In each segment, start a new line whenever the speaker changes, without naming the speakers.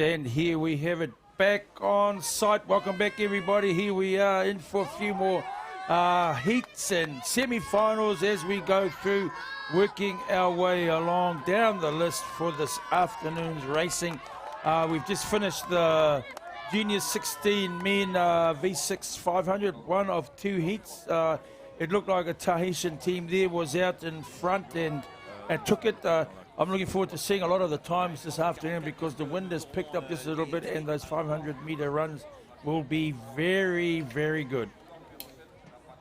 and here we have it back on site. Welcome back, everybody. Here we are in for a few more heats and semi-finals as we go through, working our way along down the list for this afternoon's racing. We've just finished the Junior 16 men V6 500, one of two heats. It looked like a Tahitian team there was out in front and took it. I'm looking forward to seeing a lot of the times this afternoon because the wind has picked up just a little bit and those 500-metre runs will be very, very good.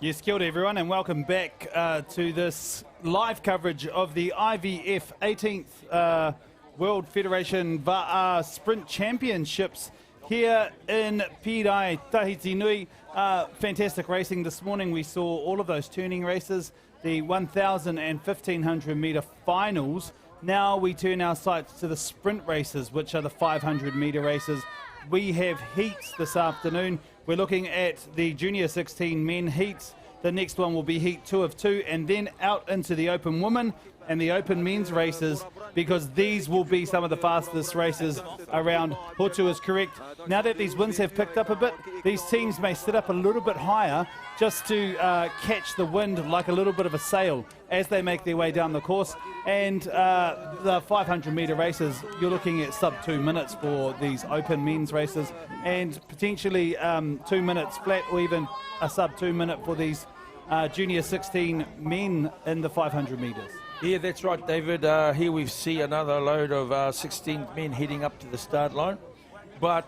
Yes, kia ora everyone, and welcome back to this live coverage of the IVF 18th World Federation VAA Sprint Championships here in Pirai, Tahiti Nui. Fantastic racing this morning. We saw all of those turning races, the 1,000 and 1,500 metre finals. Now we turn our sights to the sprint races, which are the 500 metre races. We have heats this afternoon. We're looking at the Junior 16 men heats. The next one will be heat 2 of 2, and then out into the open women and the open men's races, because these will be some of the fastest races around. Hotu is correct. Now that these winds have picked up a bit, these teams may sit up a little bit higher just to catch the wind like a little bit of a sail as they make their way down the course. And the 500 metre races, you're looking at sub 2 minutes for these open men's races, and potentially 2 minutes flat, or even a sub 2 minute for these Junior 16 men in the 500 metres.
Yeah, that's right, David. Here we see another load of 16 men heading up to the start line. But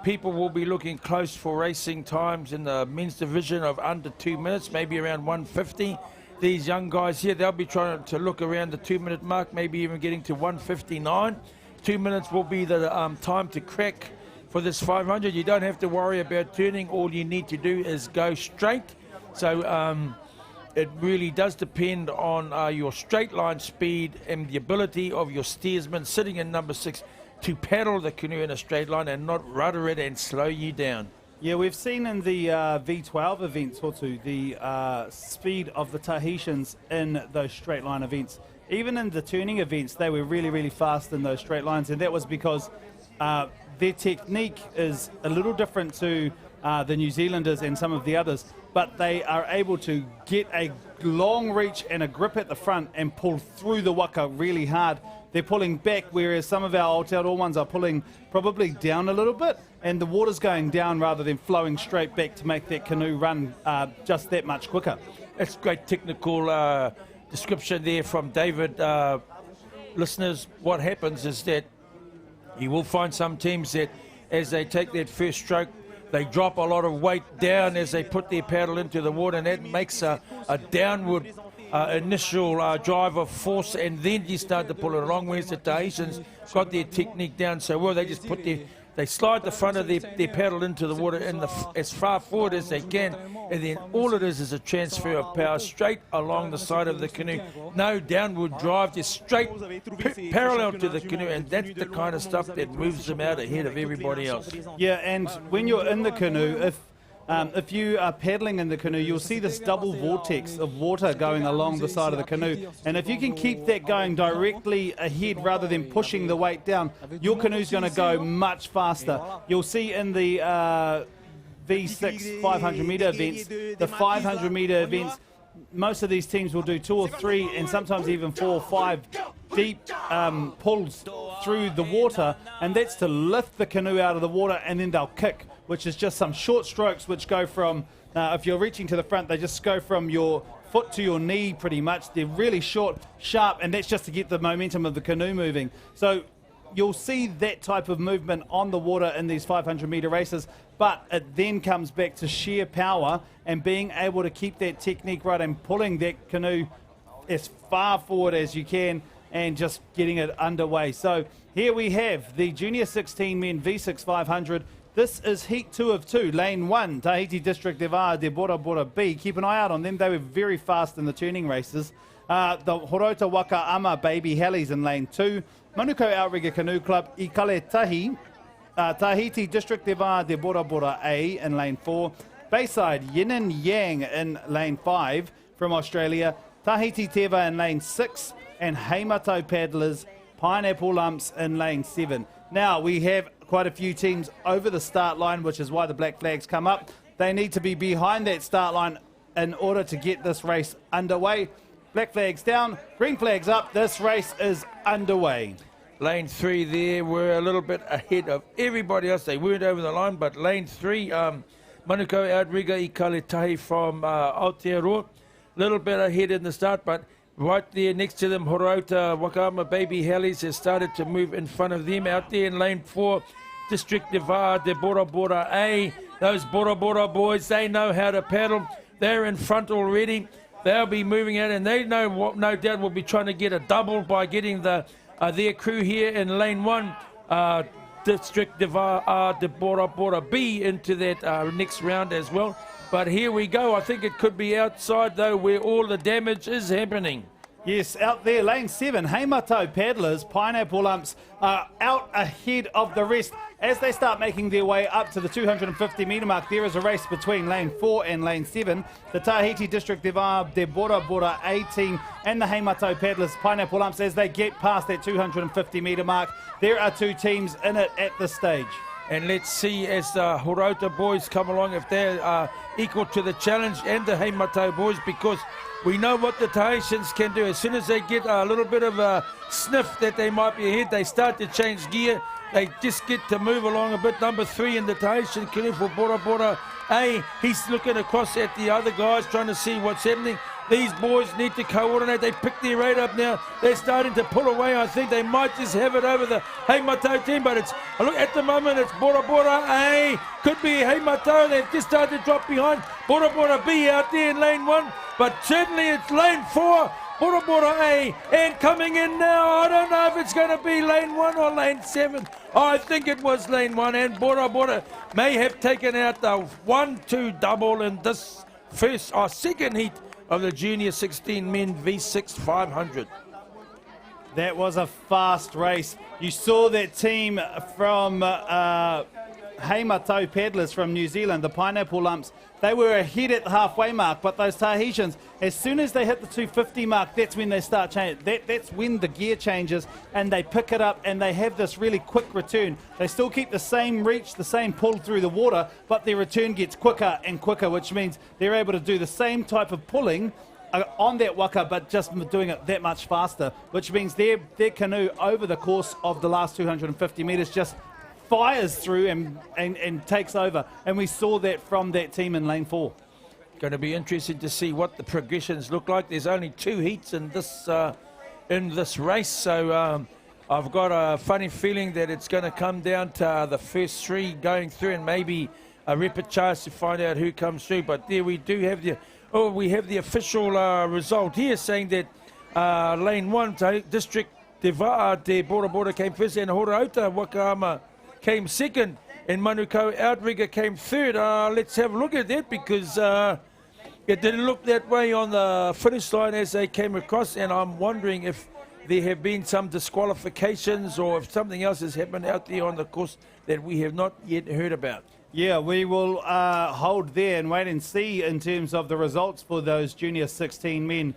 people will be looking close for racing times in the men's division of under 2 minutes, maybe around 150. These young guys here, they'll be trying to look around the 2 minute mark, maybe even getting to 159. 2 minutes will be the time to crack for this 500. You don't have to worry about turning. All you need to do is go straight. So it really does depend on your straight line speed and the ability of your steersman sitting in number 6 to paddle the canoe in a straight line and not rudder it and slow you down.
Yeah, we've seen in the V12 events, Hotu, the speed of the Tahitians in those straight line events. Even in the turning events, they were really, really fast in those straight lines, and that was because their technique is a little different to the New Zealanders and some of the others, but they are able to get a long reach and a grip at the front and pull through the waka really hard. They're pulling back, whereas some of our Aotearoa ones are pulling probably down a little bit, and the water's going down rather than flowing straight back to make that canoe run just that much quicker.
That's great technical description there from David. Listeners, what happens is that you will find some teams that as they take that first stroke, they drop a lot of weight down as they put their paddle into the water, and that makes a downward initial drive of force, and then you start to pull it along. Whereas the Tahitians got their technique down so well, they just put they slide the front of their paddle into the water as far forward as they can, and then all it is a transfer of power straight along the side of the canoe. No downward drive, just straight parallel to the canoe, and that's the kind of stuff that moves them out ahead of everybody else.
Yeah, and when you're in the canoe, if you are paddling in the canoe, you'll see this double vortex of water going along the side of the canoe. And if you can keep that going directly ahead rather than pushing the weight down, your canoe's going to go much faster. You'll see in the V6 500 metre events, the 500 metre events, most of these teams will do 2 or 3 and sometimes even 4 or 5 deep pulls through the water, and that's to lift the canoe out of the water, and then they'll kick, which is just some short strokes which go from, if you're reaching to the front, they just go from your foot to your knee pretty much. They're really short, sharp, and that's just to get the momentum of the canoe moving. So you'll see that type of movement on the water in these 500 metre races, but it then comes back to sheer power and being able to keep that technique right and pulling that canoe as far forward as you can and just getting it underway. So here we have the Junior 16 men V6 500. This is heat 2 of 2, lane 1, Tahiti District de VAA de Bora Bora B. Keep an eye out on them. They were very fast in the turning races. The Horota Waka Ama Baby Hellies in lane 2. Manukau Outrigger Canoe Club, Ikale Tahi, Tahiti District de VAA de Bora Bora A in lane 4. Bayside Yin and Yang in lane 5 from Australia. Tahiti Teva in lane 6. And Heimatau Paddlers, Pineapple Lumps in lane 7. Now, we have quite a few teams over the start line, which is why the black flags come up. They need to be behind that start line in order to get this race underway. Black flags down, green flags up. This race is underway.
Lane 3 there were a little bit ahead of everybody else. They weren't over the line, but lane 3, Manukau Outrigger I Kaletahi from Aotearoa, a little bit ahead in the start, but right there next to them, Horauta Wakama Baby Hellies has started to move in front of them. Out there in lane 4, District de VAA de Bora Bora A. Those Bora Bora boys, they know how to paddle. They're in front already. They'll be moving out, and they know what, no doubt will be trying to get a double by getting their crew here in lane 1. District de VAA de Bora Bora B into that next round as well. But here we go. I think it could be outside, though, where all the damage is happening.
Yes, out there, lane 7, Heimatau Paddlers, Pineapple Lumps are out ahead of the rest. As they start making their way up to the 250 metre mark, there is a race between lane 4 and lane 7. The Tahiti District de VAA de Bora Bora A team and the Heimatau Paddlers, Pineapple Lumps, as they get past that 250 metre mark. There are two teams in it at this stage.
And let's see as the Horauta boys come along if they're equal to the challenge, and the Heimatau boys, because we know what the Tahitians can do. As soon as they get a little bit of a sniff that they might be ahead, they start to change gear. They just get to move along a bit. Number 3 in the Tahitian canoe for Bora Bora A. He's looking across at the other guys, trying to see what's happening. These boys need to coordinate. They pick their rate up now. They're starting to pull away. I think they might just have it over the Heimatau team, but it's, look, at the moment it's Bora Bora A. Could be Heimatau. They've just started to drop behind. Bora Bora B out there in lane 1, but certainly it's lane 4. Bora Bora A, and coming in now, I don't know if it's going to be lane 1 or lane 7. I think it was lane 1, and Bora Bora may have taken out the 1-2 double in this second heat of the Junior 16 Men V6 500.
That was a fast race. You saw that team from Heimatau Paddlers from New Zealand, the Pineapple Lumps. They were ahead at the halfway mark, but those Tahitians, as soon as they hit the 250 mark, that's when they start changing. That's when the gear changes, and they pick it up, and they have this really quick return. They still keep the same reach, the same pull through the water, but their return gets quicker and quicker, which means they're able to do the same type of pulling on that waka, but just doing it that much faster, which means their canoe over the course of the last 250 metres just fires through and takes over, and we saw that from that team in lane 4.
Going to be interesting to see what the progressions look like. There's only 2 heats in this race, so I've got a funny feeling that it's going to come down to the first 3 going through, and maybe a repechage to find out who comes through. But there we do have the official result here, saying that lane 1 District de VAA de Bora Bora came first, and Horauta Wakama came second, and Manukau Outrigger came third. Let's have a look at that, because it didn't look that way on the finish line as they came across, and I'm wondering if there have been some disqualifications or if something else has happened out there on the course that we have not yet heard about.
Yeah, we will hold there and wait and see in terms of the results for those Junior 16 Men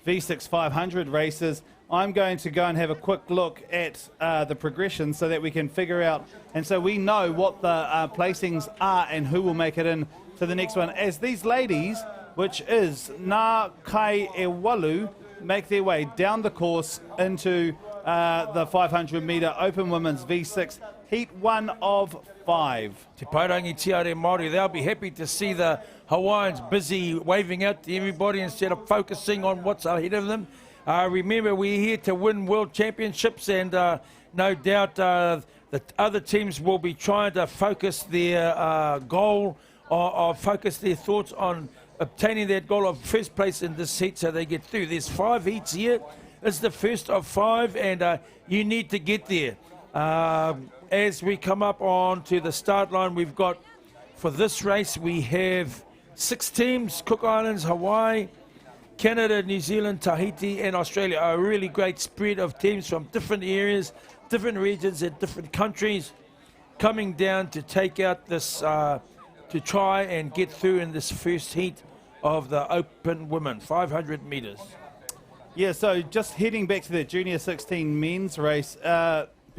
V6 500 races. I'm going to go and have a quick look at the progression so that we can figure out, and so we know what the placings are and who will make it in to the next one, as these ladies, which is Ngā Kai e Walu, make their way down the course into the 500 metre Open Women's V6 Heat 1 of 5.
Te Paurangi Tiare Māori, they'll be happy to see the Hawaiians busy waving out to everybody instead of focusing on what's ahead of them. Remember, we're here to win world championships, and no doubt the other teams will be trying to focus their goal or focus their thoughts on obtaining that goal of first place in this heat so they get through. There's 5 heats here. It's the first of 5, and you need to get there. As we come up onto the start line, we've got, for this race, we have 6 teams: Cook Islands, Hawaii, Canada, New Zealand, Tahiti, and Australia. A really great spread of teams from different areas, different regions, and different countries coming down to take out this, to try and get through in this first heat of the Open Women, 500 metres.
Yeah, so just heading back to that Junior 16 men's race,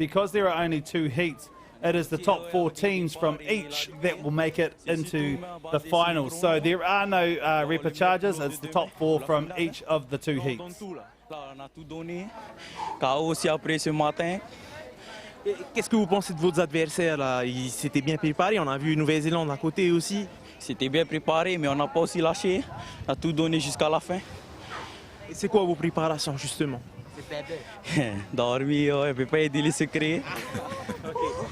because there are only 2 heats, it is the top 4 teams from each that will make it into the finals. So there are no repecharges. It's the top 4 from each of the 2 heats.
On a tout donné. KO aussi après ce matin. Qu'est-ce que vous pensez de vos adversaires là? Ils s'étaient bien préparés. On a vu Nouvelle-Zélande à côté aussi. C'était bien préparé, mais on n'a pas aussi lâché. On a tout donné jusqu'à la fin. Et c'est quoi vos préparations justement? Dormir, on ne peut pas aider les secrets.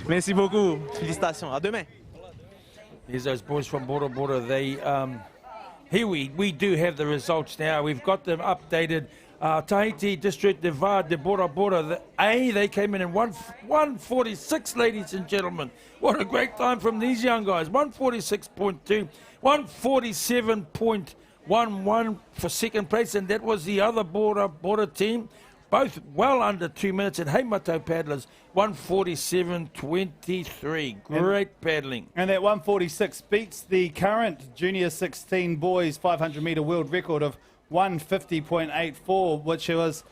Merci beaucoup. Félicitations. À demain.
There's those boys from Bora Bora. They here we do have the results now. We've got them updated. Tahiti District de Bora Bora. The A, they came in 146, ladies and gentlemen. What a great time from these young guys. 146.2, 147.11 for second place, and that was the other Bora team. Both well under 2 minutes, and Heimato paddlers 147.23. Great paddling.
And that 146 beats the current Junior 16 boys 500 metre world record of 150.84, which was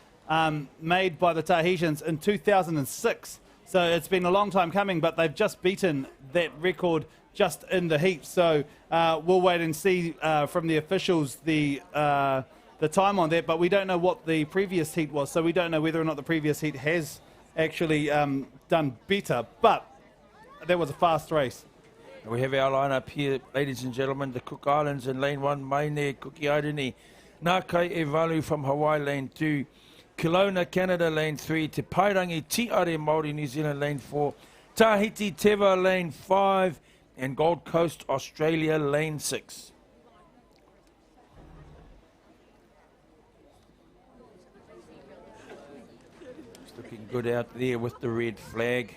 made by the Tahitians in 2006. So it's been a long time coming, but they've just beaten that record just in the heat. So we'll wait and see from the officials the time on that, but we don't know what the previous heat was, so we don't know whether or not the previous heat has actually done better, but that was a fast race.
We have our lineup here, ladies and gentlemen. The Cook Islands in lane 1, Maine, Kukiaidini, Ngākai Evalu from Hawaii, lane 2, Kelowna, Canada, lane 3, Te Pairangi, Tiare Māori, New Zealand, lane 4, Tahiti Teva, lane 5, and Gold Coast, Australia, lane 6. It's looking good out there with the red flag.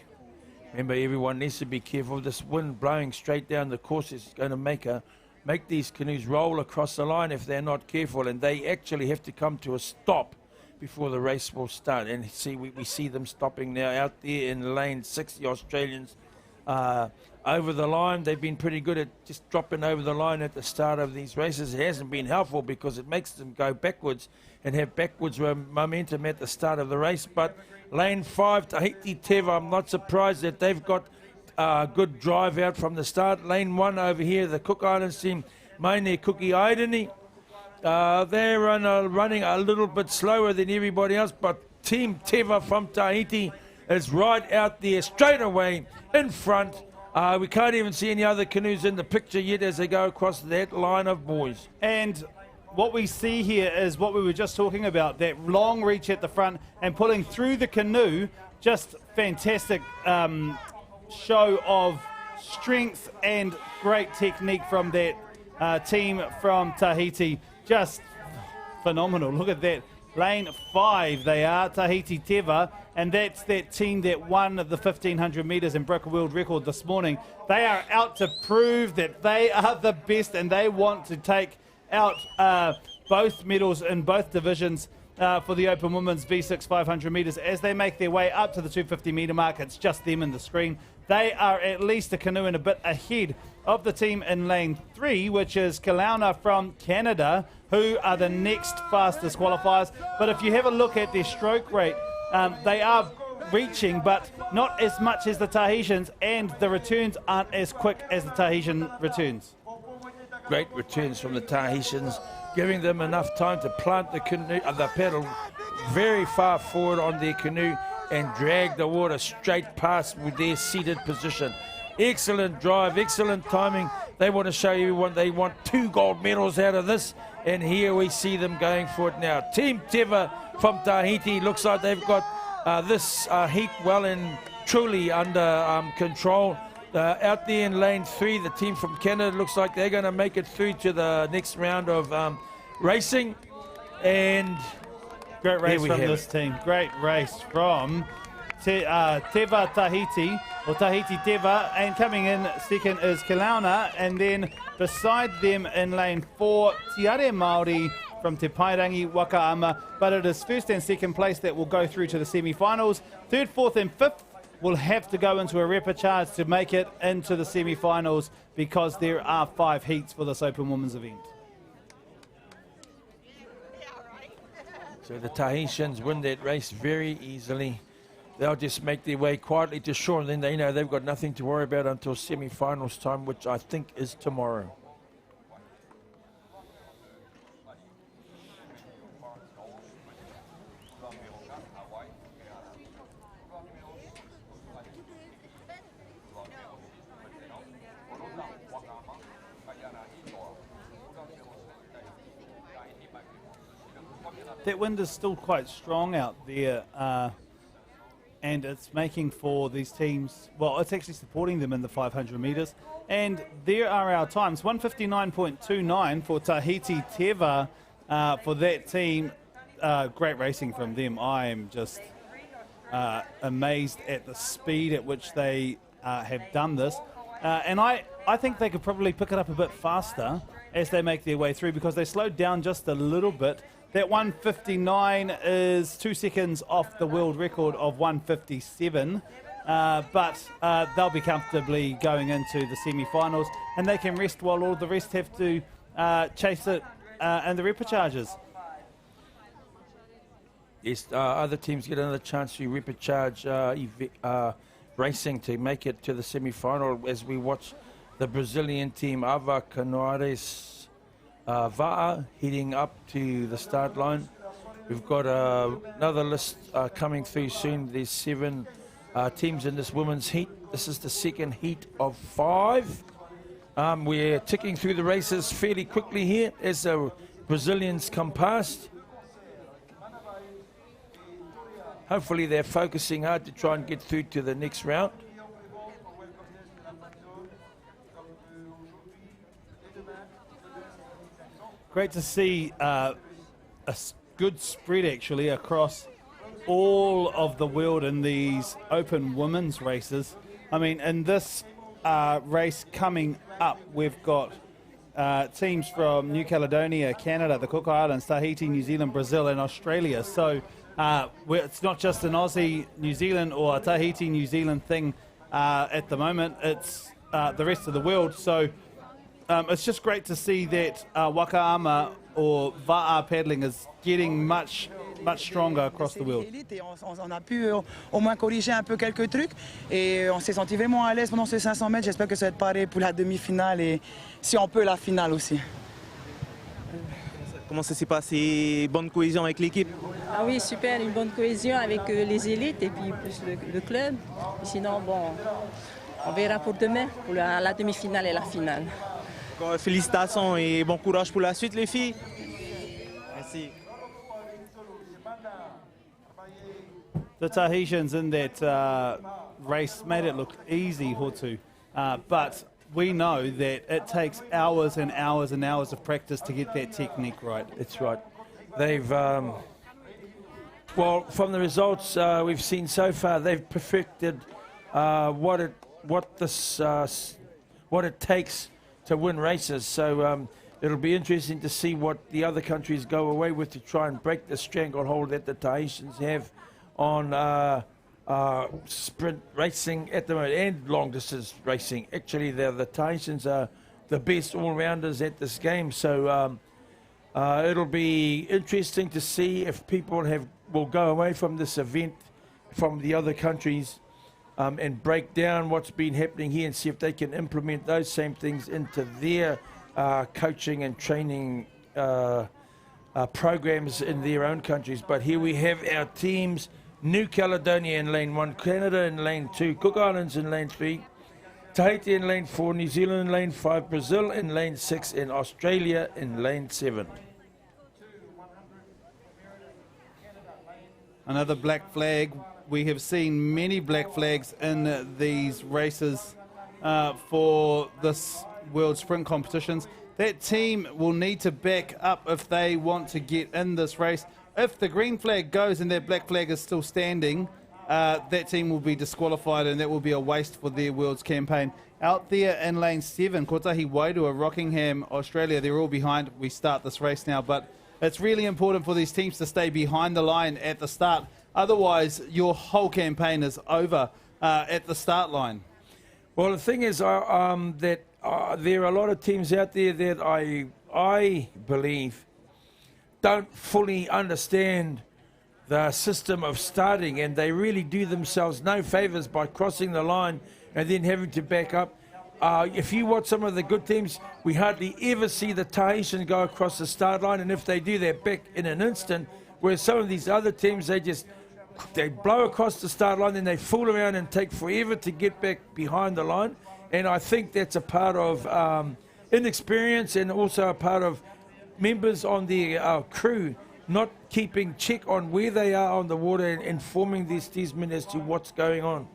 Remember, everyone needs to be careful. This wind blowing straight down the course is going to make these canoes roll across the line if they're not careful, and they actually have to come to a stop before the race will start. And see, we see them stopping now out there in lane 6, the Australians over the line. They've been pretty good at just dropping over the line at the start of these races. It hasn't been helpful because it makes them go backwards and have backwards momentum at the start of the race. But lane 5, Tahiti Teva, I'm not surprised that they've got good drive out from the start. Lane 1 over here, the Cook Islands team, Maine Kukiaidini. They're running a little bit slower than everybody else, but Team Teva from Tahiti is right out there, straight away in front. We can't even see any other canoes in the picture yet as they go across that line of boys.
And what we see here is what we were just talking about, that long reach at the front and pulling through the canoe. Just fantastic show of strength and great technique from that team from Tahiti. Just phenomenal. Look at that. Lane 5 they are, Tahiti Teva, and that's that team that won the 1500 metres and broke a world record this morning. They are out to prove that they are the best, and they want to take out both medals in both divisions for the Open Women's V6 500 metres. As they make their way up to the 250 metre mark, it's just them in the screen. They are at least a canoe and a bit ahead of the team in lane 3, which is Kelowna from Canada, who are the next fastest qualifiers. But if you have a look at their stroke rate, they are reaching, but not as much as the Tahitians, and the returns aren't as quick as the Tahitian returns.
Great returns from the Tahitians, giving them enough time to plant the canoe, the paddle very far forward on their canoe and drag the water straight past with their seated position. Excellent drive, excellent timing. They want to show everyone they want 2 gold medals out of this, and here we see them going for it now. Team Teva from Tahiti, looks like they've got this heat well and truly under control. Out there in lane 3, the team from Canada looks like they're going to make it through to the next round of racing. And
great race from this team. Great race from Teva Tahiti, or Tahiti Teva, and coming in second is Kelowna, and then beside them in lane 4, Tiare Māori from Te Pairangi, Wakaama. But it is first and second place that will go through to the semi-finals. Third, fourth and fifth will have to go into a repecharge to make it into the semi-finals, because there are 5 heats for this Open Women's event.
So the Tahitians win that race very easily. they'll just make their way quietly to shore, and then they know they've got nothing to worry about until semi-finals time, which I think is tomorrow.
That wind is still quite strong out there, and it's making for these teams, well, it's actually supporting them in the 500 metres. And there are our times, 159.29 for Tahiti Teva for that team. Great racing from them. I am just amazed at the speed at which they have done this. And I think they could probably pick it up a bit faster as they make their way through, because they slowed down just a little bit. That 159 is 2 seconds off the world record of 157, but they'll be comfortably going into the semi-finals, and they can rest while all the rest have to chase it in the repecharges.
Yes, other teams get another chance to repecharge racing to make it to the semi-final, as we watch the Brazilian team Ava Canoares VAA heading up to the start line. We've got another list coming through soon. There's 7 teams in this women's heat. This is the second heat of 5. We're ticking through the races fairly quickly here as the Brazilians come past. Hopefully they're focusing hard to try and get through to the next round.
Great to see a good spread actually across all of the world in these open women's races. I mean, in this race coming up, we've got teams from New Caledonia, Canada, the Cook Islands, Tahiti, New Zealand, Brazil and Australia. So it's not just an Aussie, New Zealand or a Tahiti, New Zealand thing at the moment. It's the rest of the world. So it's just great to see that Wakaama or VAA paddling is getting much stronger across the world.
On a pu au moins corriger un peu quelques trucs et on s'est senti vraiment à l'aise pendant ces 500 mètres. J'espère que ça va être pareil pour la demi-finale et si on peut la finale aussi.
Comment ça s'est passé? Bonne cohésion avec l'équipe?
Ah oui, super, une bonne cohésion avec les élites et puis plus le club. Sinon, bon, on verra pour demain, pour la demi-finale et la finale.
Félicitations et bon courage pour la suite, les filles. Merci.
The Tahitians in that race made it look easy, Hotu, but we know that it takes hours and hours and hours of practice to get that technique right.
That's right. They've, well, from the results we've seen so far, they've perfected what it takes to win races. So it'll be interesting to see what the other countries go away with to try and break the stranglehold that the Tahitians have on sprint racing at the moment and long distance racing. Actually, the Tahitians are the best all-rounders at this game. So it'll be interesting to see if people will go away from this event from the other countries and break down what's been happening here and see if they can implement those same things into their coaching and training programs in their own countries. But here we have our teams: New Caledonia in lane 1, Canada in lane 2, Cook Islands in lane 3, Tahiti in lane 4, New Zealand in lane 5, Brazil in lane 6, and Australia in lane 7.
Another black flag. We have seen many black flags in these races for this World Sprint competitions. That team will need to back up if they want to get in this race. If the green flag goes and that black flag is still standing, that team will be disqualified and that will be a waste for their Worlds campaign. Out there in lane 7, Kotahi Wairua, Rockingham, Australia, they're all behind. We start this race now, but it's really important for these teams to stay behind the line at the start. Otherwise, your whole campaign is over at the start line.
Well, the thing is that there are a lot of teams out there that I believe don't fully understand the system of starting, and they really do themselves no favors by crossing the line and then having to back up. If you watch some of the good teams, we hardly ever see the Tahitian go across the start line, and if they do, they're back in an instant. Whereas some of these other teams, they blow across the start line, then they fool around and take forever to get back behind the line. And I think that's a part of inexperience, and also a part of members on the crew not keeping check on where they are on the water and informing these steersmen as to what's going on.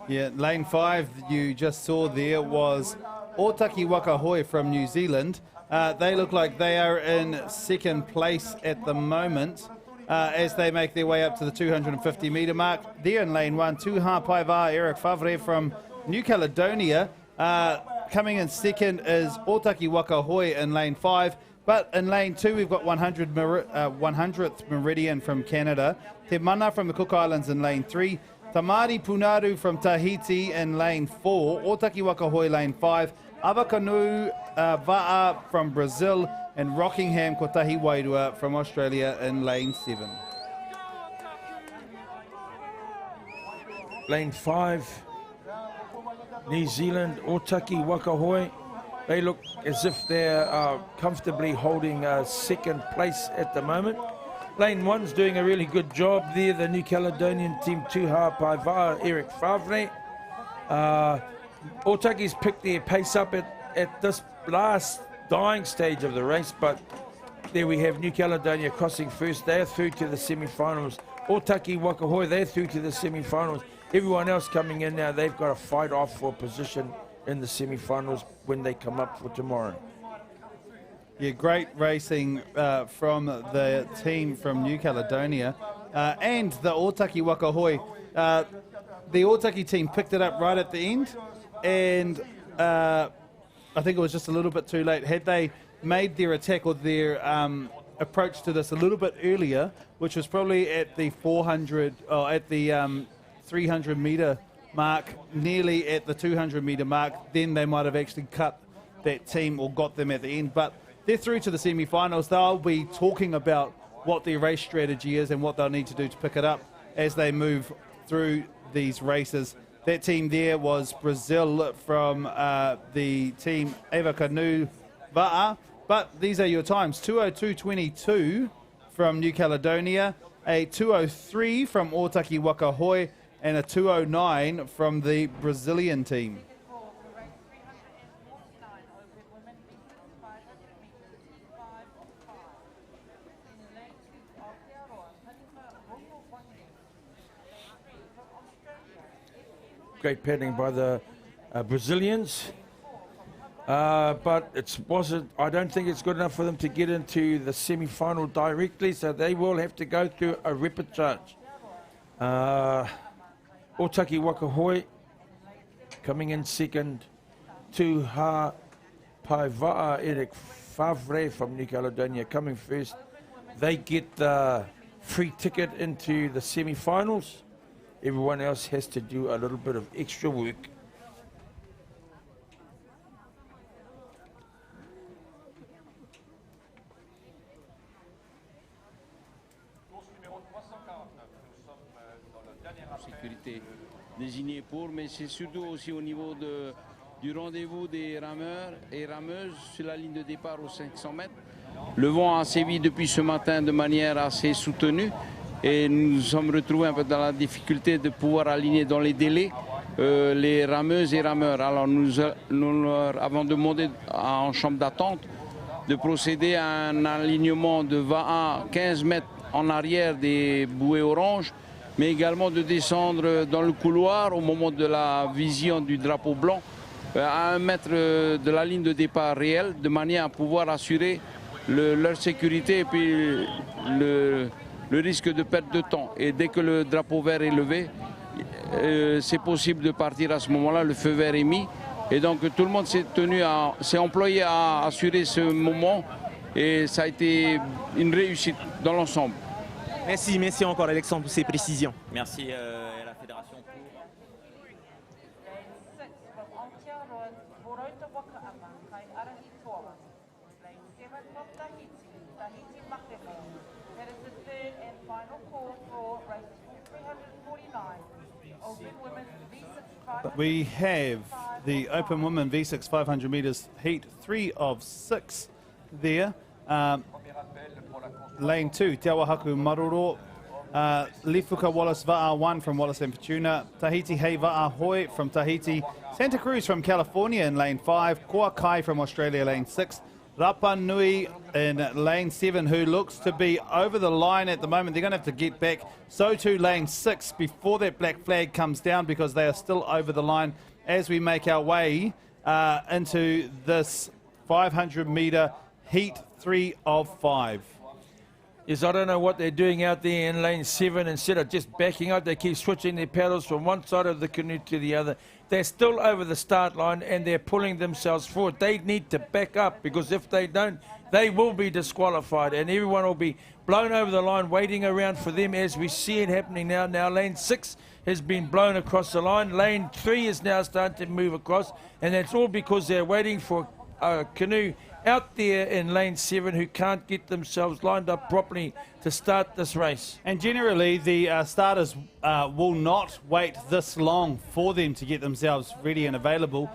Yeah, lane 5 you just saw there was Otaki Wakahoe from New Zealand. They look like they are in second place at the moment as they make their way up to the 250 metre mark. There in lane 1, Tuha Paiva, Eric Favre from New Caledonia. Coming in second is Otaki Wakahoe in lane 5. But in lane 2, we've got 100th Meridian from Canada. Te Mana from the Cook Islands in lane 3. Tamari Punaru from Tahiti in lane 4. Otaki Wakahoe lane 5. Avakanu VAA from Brazil. And Rockingham Kotahi Wairua from Australia in lane 7.
Lane 5, New Zealand, Otaki Wakahoe. They look as if they're comfortably holding second place at the moment. Lane 1's doing a really good job there. The New Caledonian team, Tuha Paiva, Eric Favre. Otaki's picked their pace up at this last dying stage of the race, but there we have New Caledonia crossing first. They're through to the semi-finals. Otaki Wakahoe, they're through to the semi-finals. Everyone else coming in now, they've got to fight off for position in the semi-finals when they come up for tomorrow.
Yeah, great racing from the team from New Caledonia and the Otaki Wakahoe. The Otaki team picked it up right at the end, and I think it was just a little bit too late. Had they made their attack or their approach to this a little bit earlier, which was probably at the 400 or at the 300 metre mark, nearly at the 200 metre mark, then they might have actually cut that team or got them at the end. But they're through to the semi-finals. They'll be talking about what their race strategy is and what they'll need to do to pick it up as they move through these races. That team there was Brazil from the team Avakanu VAA. But these are your times. 2:02.22 from New Caledonia, a 2:03 from Otaki Wakahoe, and a 2:09 from the Brazilian team.
Great paddling by the Brazilians, but I don't think it's good enough for them to get into the semi-final directly, so they will have to go through a repechage. Otaki Wakahoe coming in second, Tuha Paiva, Eric Favre from New Caledonia coming first. They get the free ticket into the semi-finals. Everyone else has to do a little bit of extra work.
Sécurité désignée pour, mais c'est surtout aussi au niveau du rendez-vous des rameurs et rameuses sur la ligne de départ aux 500 mètres. Le vent a sévi depuis ce matin de manière assez soutenue. Et nous nous sommes retrouvés un peu dans la difficulté de pouvoir aligner dans les délais les rameuses et rameurs. Alors nous leur avons demandé en chambre d'attente de procéder à un alignement de VAA 15 mètres en arrière des bouées oranges, mais également de descendre dans le couloir au moment de la vision du drapeau blanc à 1 mètre de la ligne de départ réelle, de manière à pouvoir assurer leur sécurité et puis le risque de perte de temps. Et dès que le drapeau vert est levé, c'est possible de partir à ce moment-là, le feu vert est mis. Et donc tout le monde s'est employé à assurer ce moment et ça a été une réussite dans l'ensemble.
Merci encore Alexandre pour ces précisions.
Merci à la fédération pour...
That is the third and final call for
we have the Open Women V6 500 metres heat 3 of 6 there. Lane 2, Te Awahaku Maroro. Lifuka Wallace VAA 1 from Wallace and Fortuna. Tahiti Hei VAA Hoi from Tahiti. Santa Cruz from California in lane 5. Kua Kai from Australia lane 6. Rapa Nui in lane 7, who looks to be over the line at the moment. They're going to have to get back. So too lane 6 before that black flag comes down, because they are still over the line as we make our way into this 500 metre heat 3 of 5.
Yes, I don't know what they're doing out there in lane 7. Instead of just backing up, they keep switching their paddles from one side of the canoe to the other. They're still over the start line and they're pulling themselves forward. They need to back up, because if they don't, they will be disqualified and everyone will be blown over the line waiting around for them, as we see it happening now. Now lane 6 has been blown across the line. Lane 3 is now starting to move across, and that's all because they're waiting for a canoe out there in lane 7 who can't get themselves lined up properly to start this race.
And generally the starters will not wait this long for them to get themselves ready and available.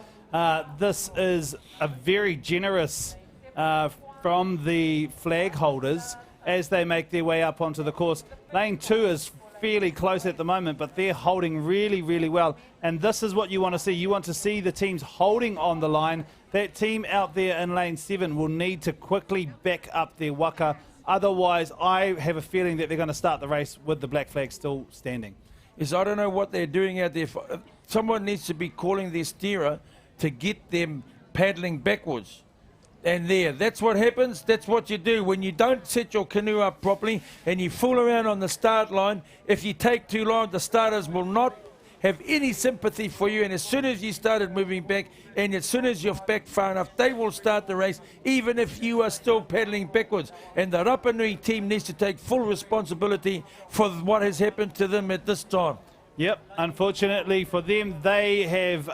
This is a very generous from the flag holders as they make their way up onto the course. Lane 2 is fairly close at the moment, but they're holding really, really well. And this is what you want to see. You want to see the teams holding on the line. That team out there in lane 7 will need to quickly back up their waka. Otherwise, I have a feeling that they're going to start the race with the black flag still standing.
Yes, I don't know what they're doing out there. Someone needs to be calling their steerer to get them paddling backwards. And that's what happens. That's what you do when you don't set your canoe up properly and you fool around on the start line. If you take too long, the starters will not have any sympathy for you, and as soon as you started moving back and as soon as you're back far enough, they will start the race even if you are still paddling backwards. And the Rapa Nui team needs to take full responsibility for what has happened to them at this time.
Yep, unfortunately for them, they have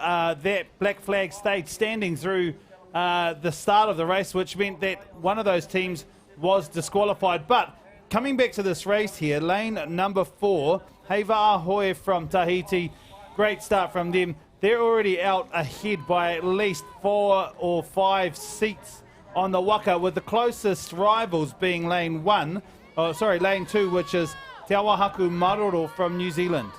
that black flag stayed standing through the start of the race, which meant that one of those teams was disqualified. But coming back to this race here, lane number 4, Hei VAA Hoi from Tahiti, great start from them. They're already out ahead by at least 4 or 5 seats on the waka, with the closest rivals being lane 2, which is Te Awahaku Maroro from New Zealand.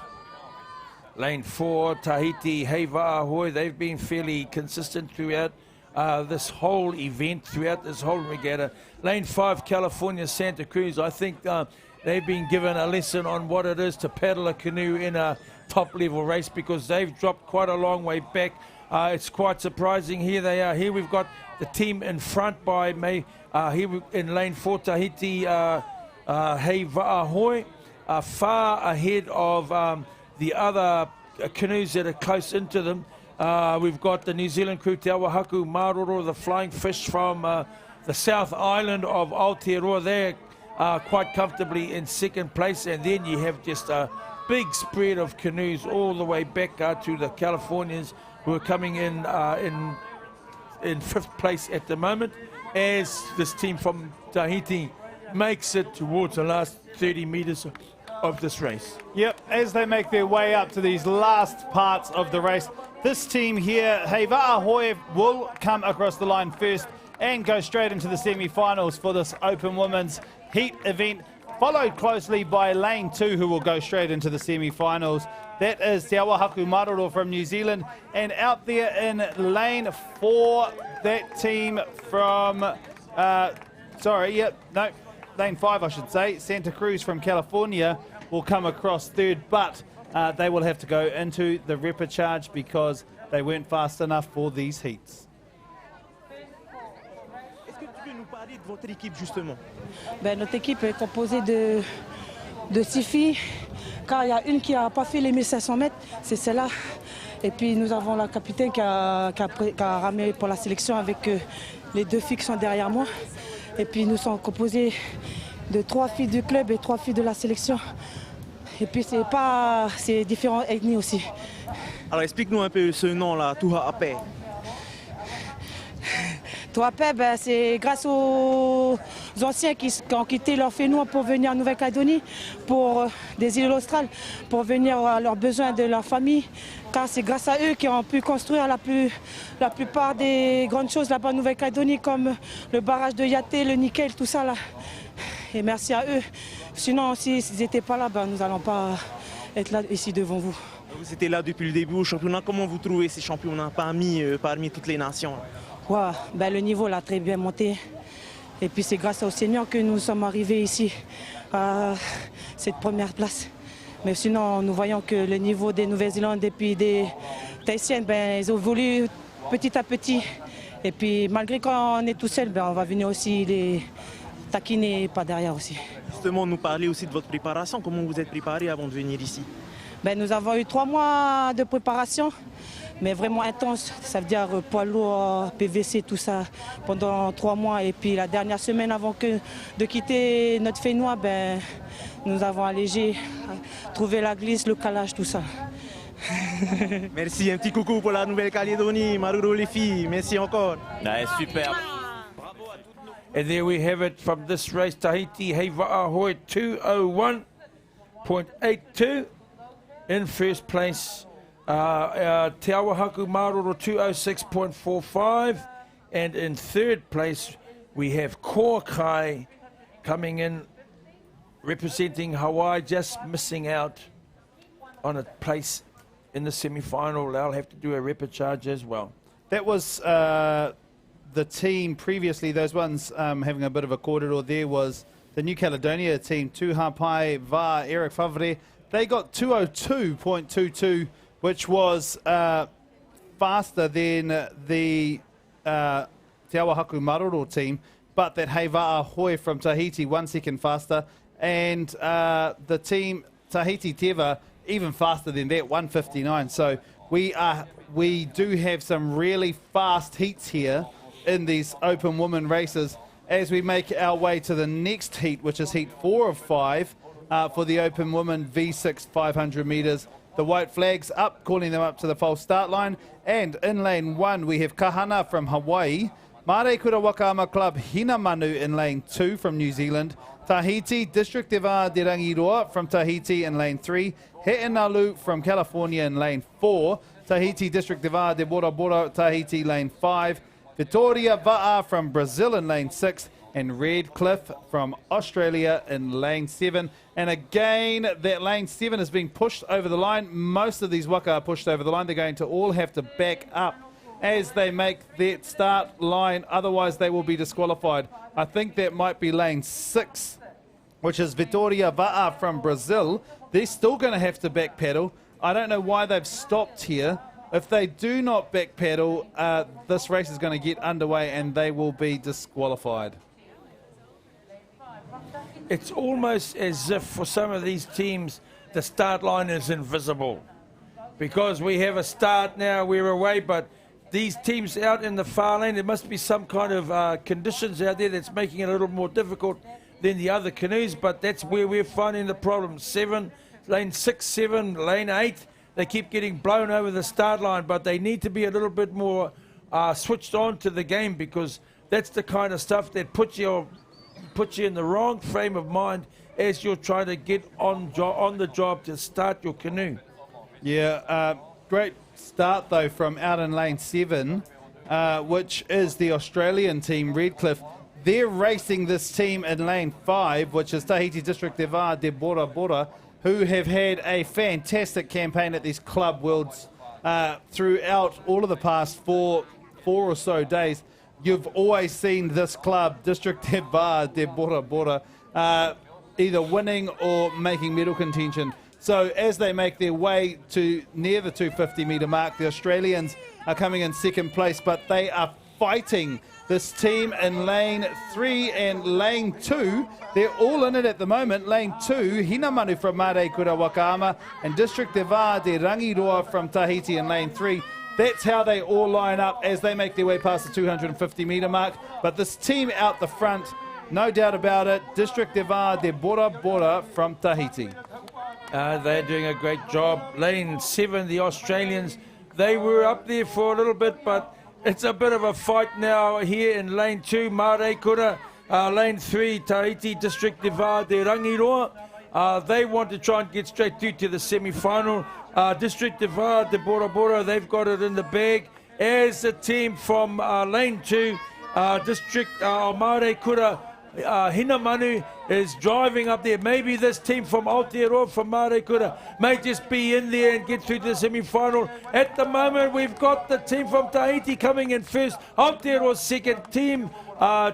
Lane 4, Tahiti, Hei VAA Hoi, they've been fairly consistent throughout this whole event, throughout this whole regatta. Lane 5, California, Santa Cruz, I think they've been given a lesson on what it is to paddle a canoe in a top-level race, because they've dropped quite a long way back. It's quite surprising. Here they are. Here we've got the team in front by May. Here in lane 4, Tahiti, Hei VAA Hoi, far ahead of the other canoes that are close into them. We've got the New Zealand crew, Te Awahaku Maroro, the Flying Fish from the South Island of Aotearoa. They're quite comfortably in second place, and then you have just a big spread of canoes all the way back to the Californians, who are coming in 5th place at the moment, as this team from Tahiti makes it towards the last 30 metres of this race.
Yep, as they make their way up to these last parts of the race, this team here, Hei VAA Hoi, will come across the line first and go straight into the semi-finals for this Open Women's Heat event, followed closely by lane 2, who will go straight into the semi-finals. That is Te Awahaku Maroro from New Zealand. And out there in lane 4, that team from, lane 5 I should say, Santa Cruz from California will come across third, but they will have to go into the repechage because they weren't fast enough for these heats.
De votre équipe justement.
Notre équipe est composée de 6 filles, car il y a une qui n'a pas fait les 1500 mètres, c'est celle-là. Et puis nous avons la capitaine qui a ramé pour la sélection avec les 2 filles qui sont derrière moi. Et puis nous sommes composés de 3 filles du club et 3 filles de la sélection. Et puis c'est différentes ethnies aussi.
Alors explique-nous un peu ce nom-là, Tuha Ape.
Toapet, ben, c'est grâce aux anciens qui ont quitté leur fénois pour venir en Nouvelle-Calédonie, pour des îles australes, pour venir à leurs besoins de leur famille. Car c'est grâce à eux qu'ils ont pu construire la plupart des grandes choses là-bas en Nouvelle-Calédonie, comme le barrage de Yaté, le nickel, tout ça là. Et merci à eux. Sinon, s'ils n'étaient pas là, ben, nous n'allons pas être là ici devant vous.
Vous étiez là depuis le début au championnat. Comment vous trouvez ces championnats parmi toutes les nations?
Ouais, ben, le niveau l'a très bien monté. Et puis c'est grâce au Seigneur que nous sommes arrivés ici à cette première place. Mais sinon, nous voyons que le niveau des Nouvelle-Zélande et puis des Tahitiennes, ben, ils ont évolué petit à petit. Et puis malgré qu'on est tout seul, ben, on va venir aussi les taquiner par derrière aussi.
Justement, nous parler aussi de votre préparation. Comment vous êtes préparé avant de venir ici?
Ben, nous avons eu 3 mois de préparation, mais vraiment intense. Ça veut dire poids lourd, PVC, tout ça, pendant 3 mois. Et puis la dernière semaine avant de quitter notre fénois, ben, nous avons allégé, trouvé la glisse, le calage, tout ça.
Merci, un petit coucou pour la Nouvelle-Calédonie. Maruru les filles, merci encore.
Ouais, super.
And there we have it from this race, Tahiti, Hei Va'ahoi 201.82 in first place. Te Awahaku Maroro 206.45, and in third place we have Koakai coming in representing Hawaii, just missing out on a place in the semi-final. They'll have to do a repechage as well.
That was the team previously, those ones having a bit of a corridor there was the New Caledonia team, Tuhapai, VAA, Eric Favre. They got 202.22, which was faster than the Te Awahaku Maroro team, but that Hei Va'ahoi from Tahiti 1 second faster, and the team Tahiti Teva even faster than that, 159. So we do have some really fast heats here in these open women races as we make our way to the next heat, which is heat 4 of 5 for the open women V6 500 metres. The white flags up, calling them up to the false start line. And in lane 1, we have Kahana from Hawaii, Mare Kura Wakaama Club Hinamanu in lane 2 from New Zealand, Tahiti District de VAA de Rangiroa from Tahiti in lane 3, He'enalu from California in lane 4, Tahiti District de VAA de Bora Bora, Tahiti lane 5, Vitoria VAA from Brazil in lane 6, and Redcliffe from Australia in lane 7. And again, that lane 7 is being pushed over the line. Most of these waka are pushed over the line. They're going to all have to back up as they make that start line, otherwise they will be disqualified. I think that might be lane 6, which is Vitoria VAA from Brazil. They're still going to have to back pedal. I don't know why they've stopped here. If they do not back pedal, this race is going to get underway and they will be disqualified.
It's almost as if for some of these teams the start line is invisible, because we have a start now, we're away, but these teams out in the far lane, there must be some kind of conditions out there that's making it a little more difficult than the other canoes, but that's where we're finding the problem. 7, lane 6, 7, lane 8, they keep getting blown over the start line, but they need to be a little bit more switched on to the game, because that's the kind of stuff that puts you in the wrong frame of mind as you're trying to get on the job to start your canoe.
Yeah, great start though from out in lane 7, which is the Australian team, Redcliffe. They're racing this team in lane 5, which is Tahiti District de VAA de Bora Bora, who have had a fantastic campaign at these Club Worlds throughout all of the past four or so days. You've always seen this club, District de VAA de Bora Bora, either winning or making medal contention. So as they make their way to near the 250 metre mark, the Australians are coming in second place, but they are fighting this team in lane 3 and lane 2. They're all in it at the moment. Lane 2, Hinamanu from Mare Kura Wakaama, and District de VAA de Rangiroa from Tahiti in lane 3. That's how they all line up as they make their way past the 250 metre mark. But this team out the front, no doubt about it, District de VAA de Bora Bora from Tahiti.
They're doing a great job. Lane 7, the Australians, they were up there for a little bit, but It's a bit of a fight now here in lane 2, Mare Kura. Lane 3, Tahiti District de VAA de Rangiroa. They want to try and get straight through to the semi-final. District de VAA de Bora Bora, they've got it in the bag. As the team from lane 2, District Mare Kura, Hinamanu is driving up there. Maybe this team from Aotearoa, from Mare Kura, may just be in there and get through to the semi-final. At the moment, we've got the team from Tahiti coming in first. Aotearoa second. Team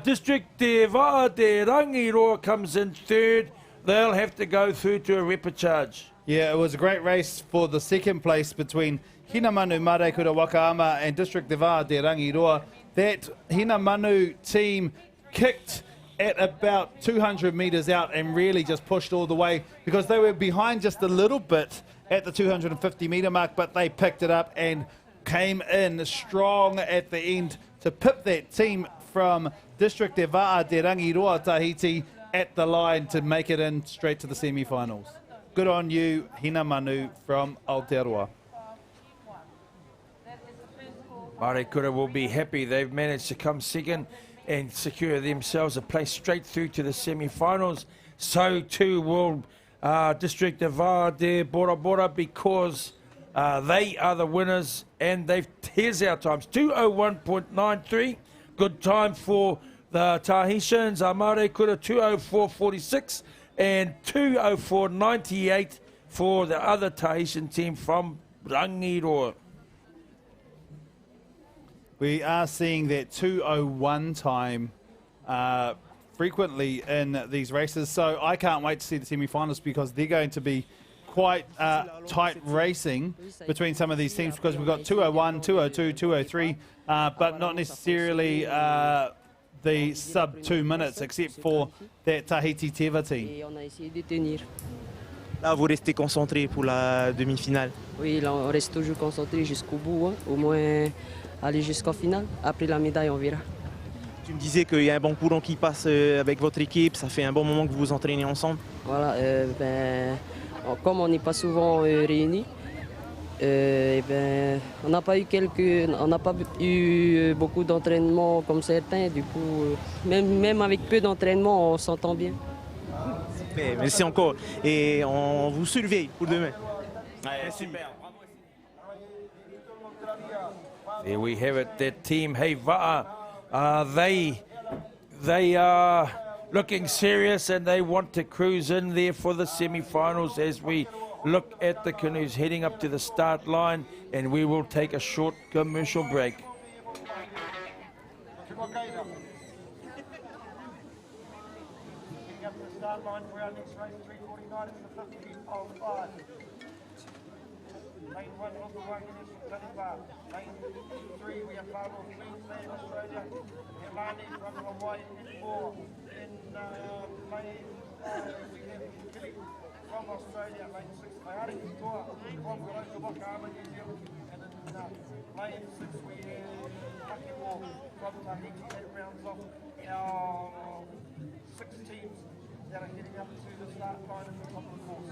District de VAA de Rangiroa comes in third. They'll have to go through to a repechage.
Yeah, it was a great race for the second place between Hinamanu Mare Kura Wakaama and District de VAA de Rangiroa. That Hinamanu team kicked at about 200 metres out and really just pushed all the way because they were behind just a little bit at the 250 metre mark, but they picked it up and came in strong at the end to pip that team from District de VAA de Rangiroa, Tahiti, at the line to make it in straight to the semi-finals. Good on you, Hinamanu from Aotearoa.
Mare Kura will be happy. They've managed to come second and secure themselves a place straight through to the semi-finals. So too will District de VAA de Bora Bora, because they are the winners, and here's our times, 2:01.93, good time for the Tahitians. Mare Kura 2:04.46 and 2:04.98 for the other Tahitian team from Rangiroa.
We are seeing that 2:01 time frequently in these races, so I can't wait to see the semi-finals because they're going to be quite tight racing between some of these teams because we've got 2:01, 2:02, 2:03, but not necessarily the sub 2 minutes except for that Tahiti Teva team.
Là, vous restez concentré pour la demi-finale.
Oui, là, on reste toujours concentré jusqu'au bout, hein. Au moins aller jusqu'en finale. Après la médaille, on verra.
Tu me disais qu'il y a un bon courant qui passe avec votre équipe, ça fait un bon moment que vous vous entraînez ensemble.
Voilà, comme on n'est pas souvent réunis, on n'a pas eu beaucoup d'entraînement comme certains. Du coup, même avec peu d'entraînement, on s'entend bien.
Merci encore. Et on vous surveille pour demain.
Ouais, super.
There we have it, that team, hey VAA, they are looking serious and they want to cruise in there for the semi-finals as we look at the canoes heading up to the start line, and we will take a short commercial break.
Start line for our next race, 3:49 in the 50 of 5. Lane 1, Local Wagoners from Taniwha. Lane 3, we have Farmers Queensland, Australia. Yamani from Hawaii in 4. In lane, we have Killy from Australia. Lane 6, Ayari Toa from Wakaama, New Zealand. And in lane 6, we have Lucky War from Tahiti. That rounds off our 6 teams that are heading up to the start line at the top of the course.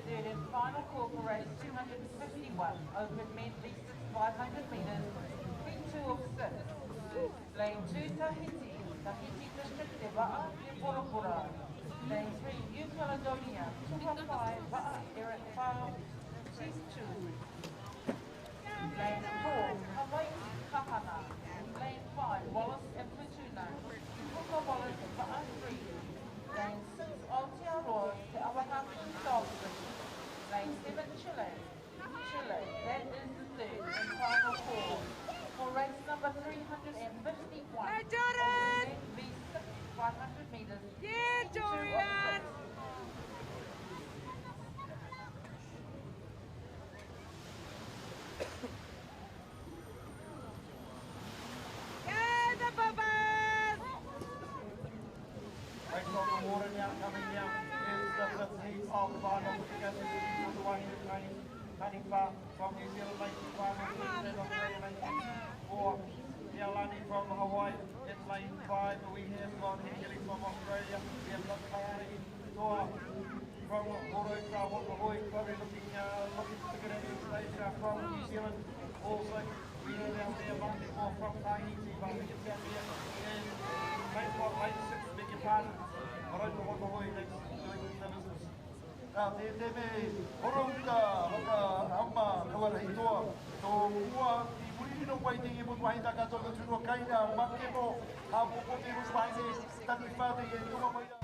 Third and final call for race 251, open men V6 500 metres, heat 2 of 6. Lane 2 Tahiti District de Va'a de Porapura. Lane 3 New Caledonia, Tuha 5 Va'a Eric Whao, Chief 2. Lane 4 Hawaii Kahana. Lane 5 Wallace and Futuna, Tuha Wallace Va'a 3. Lane 6 Aotearoa Te Awahaki Dolphin. Lane 7 Chile. That is the third and final call for race number 351. Hey Jordan! V6 500 metres. Yeah, Dorian!
Yeah, the Bubbas! Race on the water now, coming down. Here's the fifth heat of the final. The one in the training. Cutting far from New Zealand, lane 5 on Australia, lane 4. Yalani from Hawaii in lane 5. We have got Hikili from Australia. We have got Kaori Toa from Oroka, Wapahoi, probably looking to get into the stage from New Zealand. Also, we have down there Monday more from Tahiti, but we get down there in lane 6, beg your pardon. Oroka, Wapahoi, that's doing the business. Te me horonga waka ama kawara hitoa tō mua i murino waiting i mutu hainda katoa tunua kaina makemo ha popote rusu haine tani whate e tuma maina.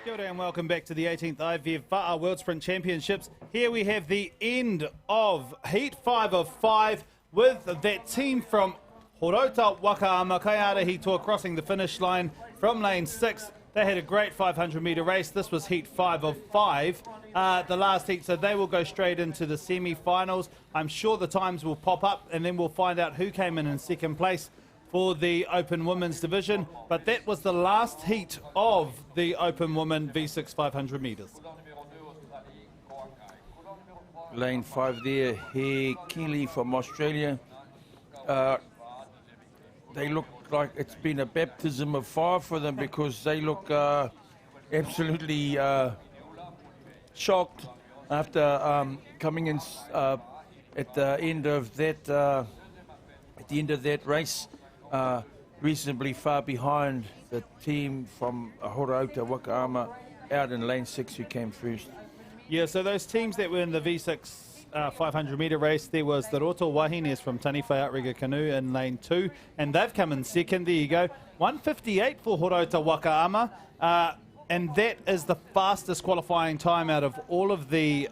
Kia ora and welcome back to the 18th IVF VAA World Sprint Championships. Here we have the end of Heat 5 of 5 with that team from Horota Wakaama Kaiara Hitoa crossing the finish line from lane 6. They had a great 500 metre race. This was Heat 5 of 5, the last heat, so they will go straight into the semi-finals. I'm sure the times will pop up and then we'll find out who came in second place for the Open Women's Division. But that was the last heat of the Open Women V6 500 metres.
Lane 5 there, He Keeley from Australia. They look like it's been a baptism of fire for them because they look absolutely shocked after coming in at the end of that race, reasonably far behind the team from Horota Wakaama out in lane 6 who came first.
Yeah, so those teams that were in the V6 500 metre race, there was the Roto Wahines from Taniwhai Outrigger Canoe in lane 2, and they've come in second. There you go, 1:58 for Horota Wakaama, and that is the fastest qualifying time out of all of the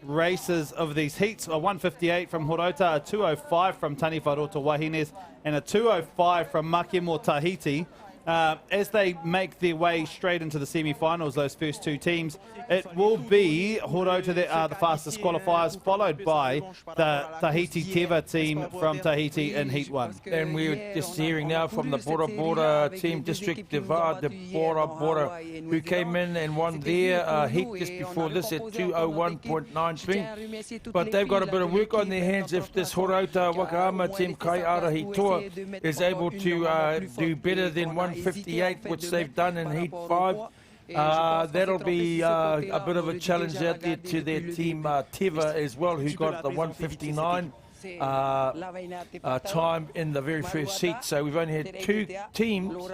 races of these heats. A 1:58 from Horota, a 2:05 from Taniwhai Roto Wahines, and a 2:05 from Makemo Tahiti. As they make their way straight into the semi-finals, those first two teams, it will be Horota that are the fastest qualifiers, followed by the Tahiti Teva team from Tahiti in Heat 1.
And we're just hearing now from the Bora Bora team, District de Va'a, the Bora Bora, who came in and won their heat just before this at 2:01.93. But they've got a bit of work on their hands if this Horota Wakaama team, Kaiara Hitoa, is able to do better than 1:58, which they've done in Heat 5. That'll be a bit of a challenge out there to their team Teva as well, who got the 1:59 time in the very first heat. So we've only had two teams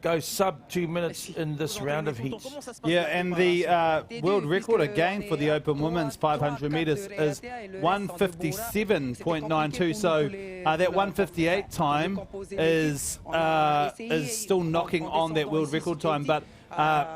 go sub 2 minutes in this round of heats.
Yeah, and the world record again for the Open Women's 500 metres is 1:57.92. So that 1:58 time is still knocking on that world record time, but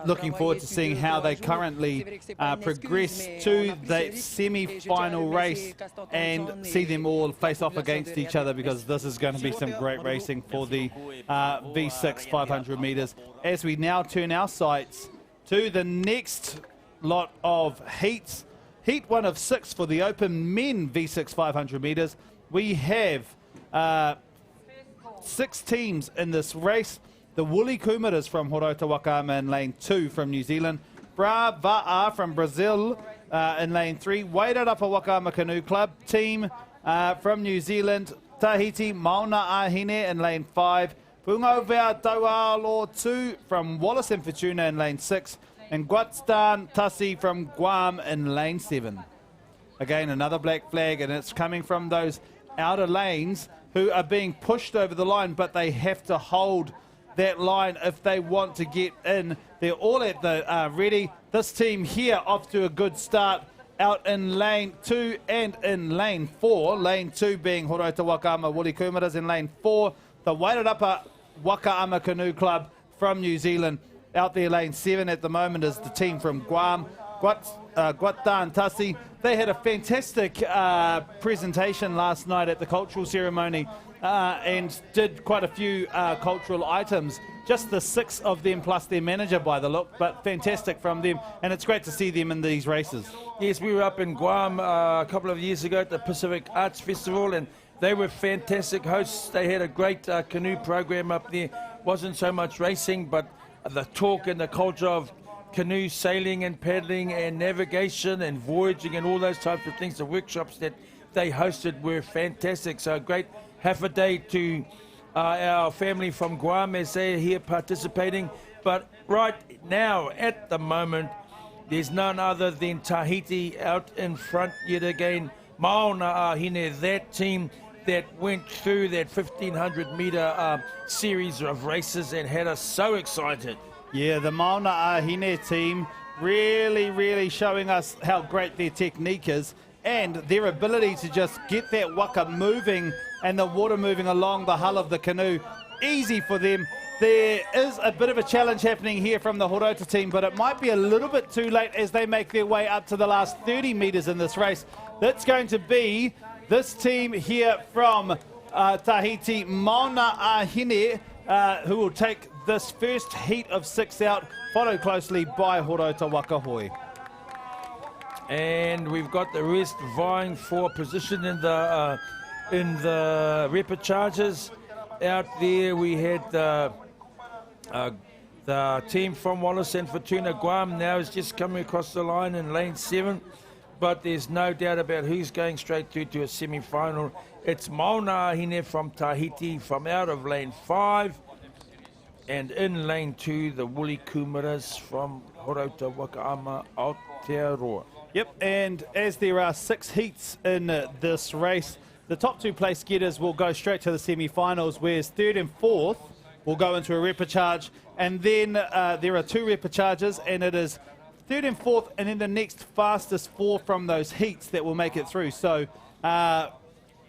looking forward to seeing how they currently progress to that semi-final race and see them all face off against each other, because this is going to be some great racing for the V6 500 metres. As we now turn our sights to the next lot of heats, Heat 1 of 6 for the Open Men V6 500 metres. We have 6 teams in this race. the Woolly Kumaras from Horota Wakaama in lane 2 from New Zealand. VAA from Brazil in lane 3. Wairarapa Wakaama Canoe Club team from New Zealand. Tahiti Mauna Ahine in lane 5. Pungovea Taualo 2 from Wallace and Fortuna in lane 6. And Guatstan Tassi from Guam in lane 7. Again, another black flag, and it's coming from those outer lanes who are being pushed over the line, but they have to hold that line if they want to get in. They're all at the ready. This team here off to a good start out in lane 2 and in lane 4. Lane 2 being Horota Wakaama Woolly Kumaras, in lane 4 the Wairarapa Wakaama Canoe Club from New Zealand. Out there lane 7 at the moment is the team from Guam, Guatan Tassi. They had a fantastic presentation last night at the cultural ceremony and did quite a few cultural items. Just the 6 of them plus their manager by the look, but fantastic from them, and it's great to see them in these races.
Yes, we were up in Guam a couple of years ago at the Pacific Arts Festival, and they were fantastic hosts. They had a great canoe program up there. Wasn't so much racing, but the talk and the culture of canoe sailing and paddling and navigation and voyaging and all those types of things. The workshops that they hosted were fantastic. So a great half a day to our family from Guam as they're here participating. But right now, at the moment, there's none other than Tahiti out in front yet again. Mauna Ahine, that team that went through that 1,500-metre series of races and had us so excited.
Yeah, the Mauna Ahine team really showing us how great their technique is and their ability to just get that waka moving and the water moving along the hull of the canoe. Easy for them. There is a bit of a challenge happening here from the Horota team, but it might be a little bit too late as they make their way up to the last 30 metres in this race. That's going to be this team here from Tahiti, Mauna Ahine, who will take this first heat of 6 out, followed closely by Horota Wakahoi.
And we've got the rest vying for position in the repechagers. Out there we had the team from Wallace and Fortuna. Guam now is just coming across the line in lane 7. But there's no doubt about who's going straight through to a semi-final. It's Mauna Ahine from Tahiti from out of lane 5. And in lane 2, the Woolly Kumaras from Horota Wakaama Aotearoa.
Yep, and as there are 6 heats in this race, the top 2 place getters will go straight to the semi-finals, whereas 3rd and 4th will go into a repechage. And then there are 2 repechages, and it is 3rd and 4th, and then the next fastest 4 from those heats that will make it through. So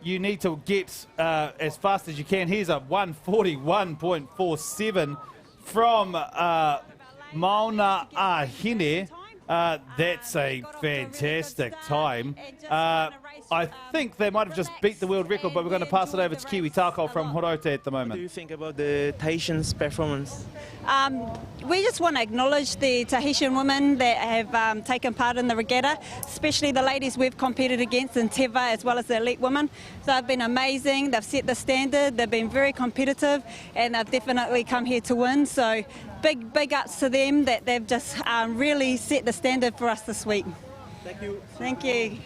you need to get as fast as you can. Here's a 1:41.47 from Mauna Ahine. That's a fantastic time. I think they might have just beat the world record, but we're going to pass it over to Kiwi Tako from Horota at the moment.
What do you think about the Tahitians' performance?
We just want to acknowledge the Tahitian women that have taken part in the regatta, especially the ladies we've competed against in Teva as well as the elite women. They've been amazing, they've set the standard, they've been very competitive, and they've definitely come here to win. So big ups to them that they've just really set the standard for us this week.
Thank you.
Thank you.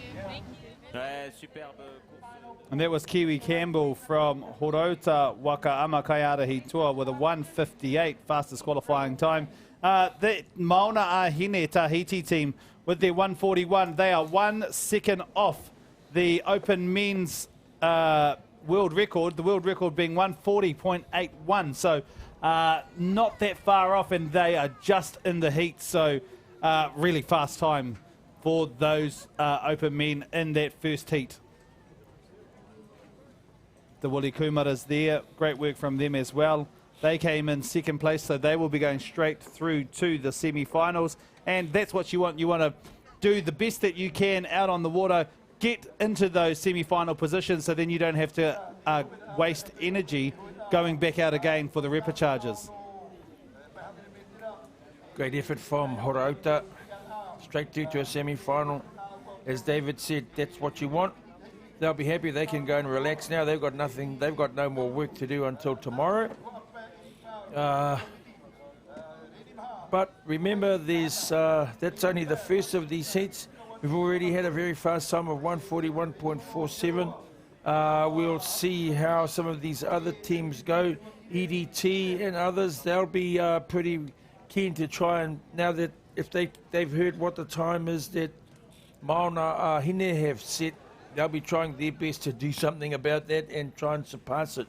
And that was Kiwi Campbell from Horota Wakaama Kaiarahi Tour with a 1:58 fastest qualifying time. The Mauna Ahine Tahiti team with their 1:41, they are 1 second off the Open Men's world record, the world record being 1:40.81. So not that far off, and they are just in the heat. So really fast time for those Open Men in that first heat. The Woolly Kumaras there, great work from them as well. They came in second place, so they will be going straight through to the semi-finals. And that's what you want. You want to do the best that you can out on the water, get into those semi-final positions, so then you don't have to waste energy going back out again for the repechages.
Great effort from Horota. Straight through to a semi-final. As David said, that's what you want. They'll be happy they can go and relax now. They've got nothing, they've got no more work to do until tomorrow. But remember, that's only the first of these heats. We've already had a very fast time of 141.47. We'll see how some of these other teams go. EDT and others, they'll be pretty keen to try and, now that if they've heard what the time is that Mauna Hine have set, they'll be trying their best to do something about that and try and surpass it.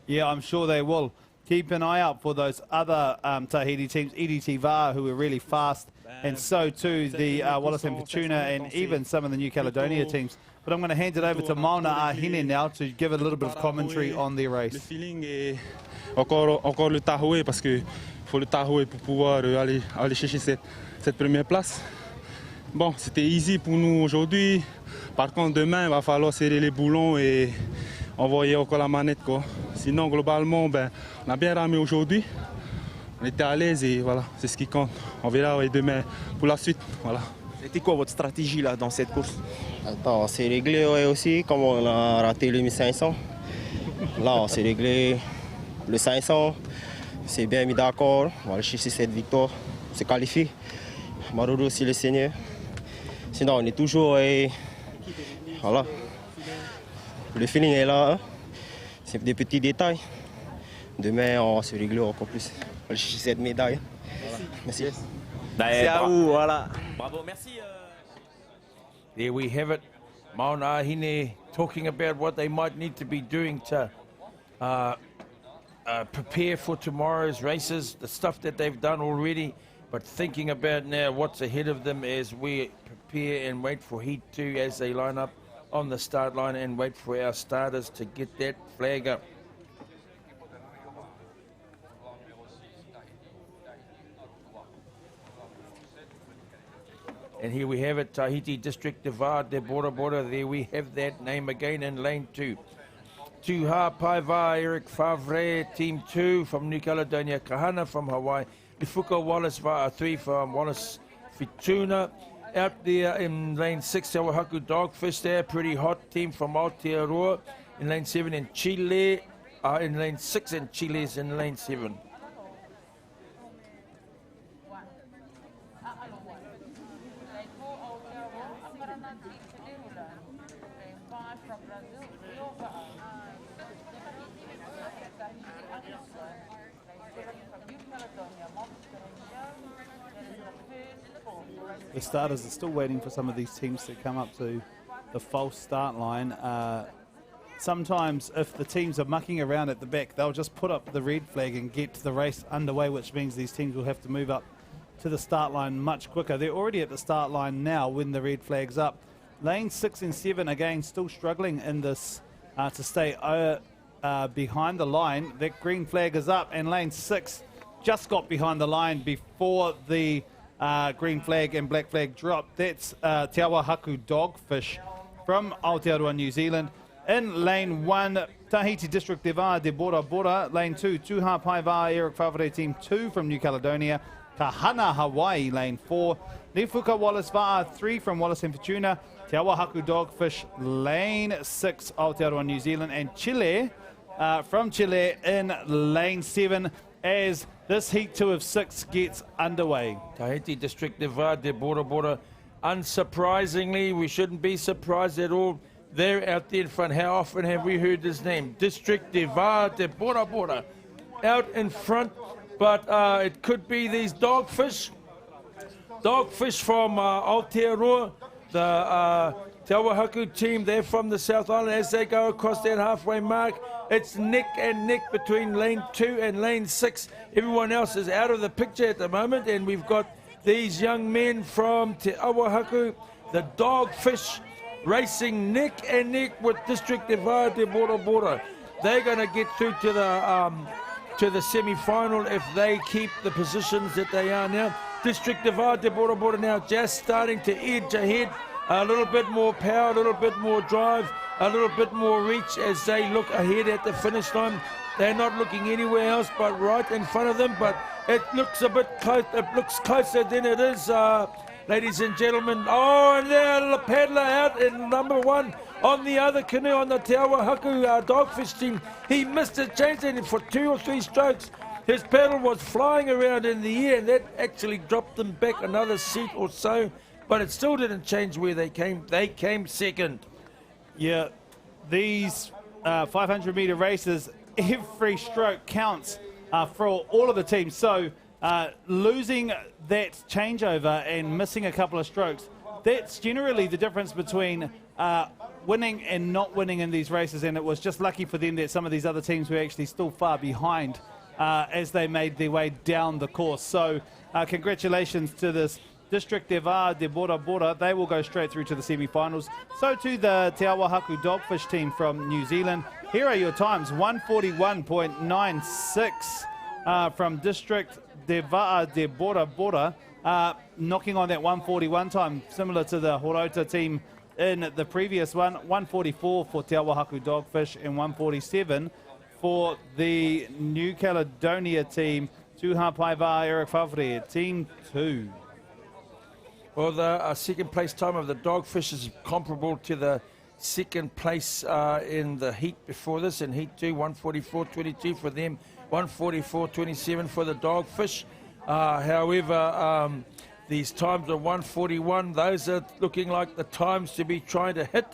Yeah, I'm sure they will. Keep an eye out for those other Tahiti teams, EDT VAA, who are really fast, and so too the Wallace and Fortuna and even some of the New Caledonia teams. But I'm going to hand it over to Mauna Ahine now to give a little bit of commentary on their race.
Le feeling est encore le tahoe parce que faut le tahoe pour pouvoir aller chercher cette première place. Bon, c'était easy pour nous aujourd'hui. Par contre, demain, il va falloir serrer les boulons et envoyer encore la manette, quoi. Sinon, globalement, ben, on a bien ramé aujourd'hui. On était à l'aise et voilà, c'est ce qui compte. On verra demain pour la suite. Voilà.
C'était quoi votre stratégie là dans cette course?
Attends, on s'est réglé aussi, comme on a raté le 1500. Là, on s'est réglé le 500. C'est bien mis d'accord. On va aller chercher cette victoire. On se qualifie. Maruru aussi le Seigneur. Sinon, on est toujours... voilà. Le feeling est là. Hein. C'est des petits détails. Demain, on va se régler encore plus. On va aller chercher cette médaille. Merci.
C'est à vous, voilà.
Bravo, merci.
There we have it. Mauna Hine talking about what they might need to be doing to prepare for tomorrow's races, the stuff that they've done already, but thinking about now what's ahead of them as we prepare and wait for Heat 2 as they line up on the start line and wait for our starters to get that flag up. And here we have it, Tahiti District de VAA de Bora Bora. There we have that name again in lane 2. Tuha Paiva, Eric Favre, team 2 from New Caledonia, Kahana from Hawaii, Ifuka Wallace VAA 3 from Wallace Fituna. Out there in lane 6, Tawahaku Dogfish there, pretty hot team from Aotearoa. In lane 7 in Chile, in lane 6 and Chile's in lane 7.
The starters are still waiting for some of these teams to come up to the false start line. Sometimes if the teams are mucking around at the back, they'll just put up the red flag and get the race underway, which means these teams will have to move up to the start line much quicker. They're already at the start line now when the red flag's up. Lane 6 and 7, again, still struggling in this to stay behind the line. That green flag is up, and lane 6 just got behind the line before the green flag and black flag dropped. That's Te Awahaku Dogfish from Aotearoa, New Zealand. In lane 1, Tahiti District de VAA de Bora Bora. Lane 2, Tuha Paiva, Eric Favre, team 2 from New Caledonia. Kahana, Hawaii, lane 4. Nifuka Wallace VAA 3 from Wallace and Fortuna. Te Awahaku Dogfish, lane 6, Aotearoa, New Zealand. And Chile, from Chile, in lane 7, as this Heat 2 of 6 gets underway.
Tahiti District de VAA de Bora Bora. Unsurprisingly, we shouldn't be surprised at all. They're out there in front. How often have we heard his name? District de VAA de Bora Bora. Out in front, but it could be these Dogfish. Dogfish from Aotearoa, the Te Awahaku team. They're from the South Island. As they go across that halfway mark, it's neck and neck between lane 2 and lane 6. Everyone else is out of the picture at the moment, and we've got these young men from Te Awahaku, the Dogfish, racing neck and neck with District de VAA de Bora Bora. They're going to get through to the semi-final if they keep the positions that they are now. District de VAA de Bora Bora now just starting to edge ahead. A little bit more power, a little bit more drive, a little bit more reach as they look ahead at the finish line. They're not looking anywhere else but right in front of them, but it looks a bit close. It looks closer than it is, ladies and gentlemen. Oh, and there the paddler out in number 1 on the other canoe on the Te Awahaku Dogfish team. He missed it, changed it for 2 or 3 strokes. His paddle was flying around in the air, and that actually dropped them back another seat or so, but it still didn't change where they came. They came second.
Yeah, these 500-meter races, every stroke counts for all of the teams. So losing that changeover and missing a couple of strokes, that's generally the difference between winning and not winning in these races. And it was just lucky for them that some of these other teams were actually still far behind as they made their way down the course. So congratulations to this District de VAA de Bora Bora. They will go straight through to the semi-finals. So to the Te Awahaku Dogfish team from New Zealand. Here are your times: 141.96 from District de VAA de Bora Bora, knocking on that 141 time, similar to the Horota team in the previous one. 144 for Te Awahaku Dogfish and 147 for the New Caledonia team. Tuha Paiva Eric Favre, Team 2.
Well, the second place time of the Dogfish is comparable to the second place in the heat before this. In Heat 2, 144.22 for them, 144.27 for the Dogfish. However, these times are 141. Those are looking like the times to be trying to hit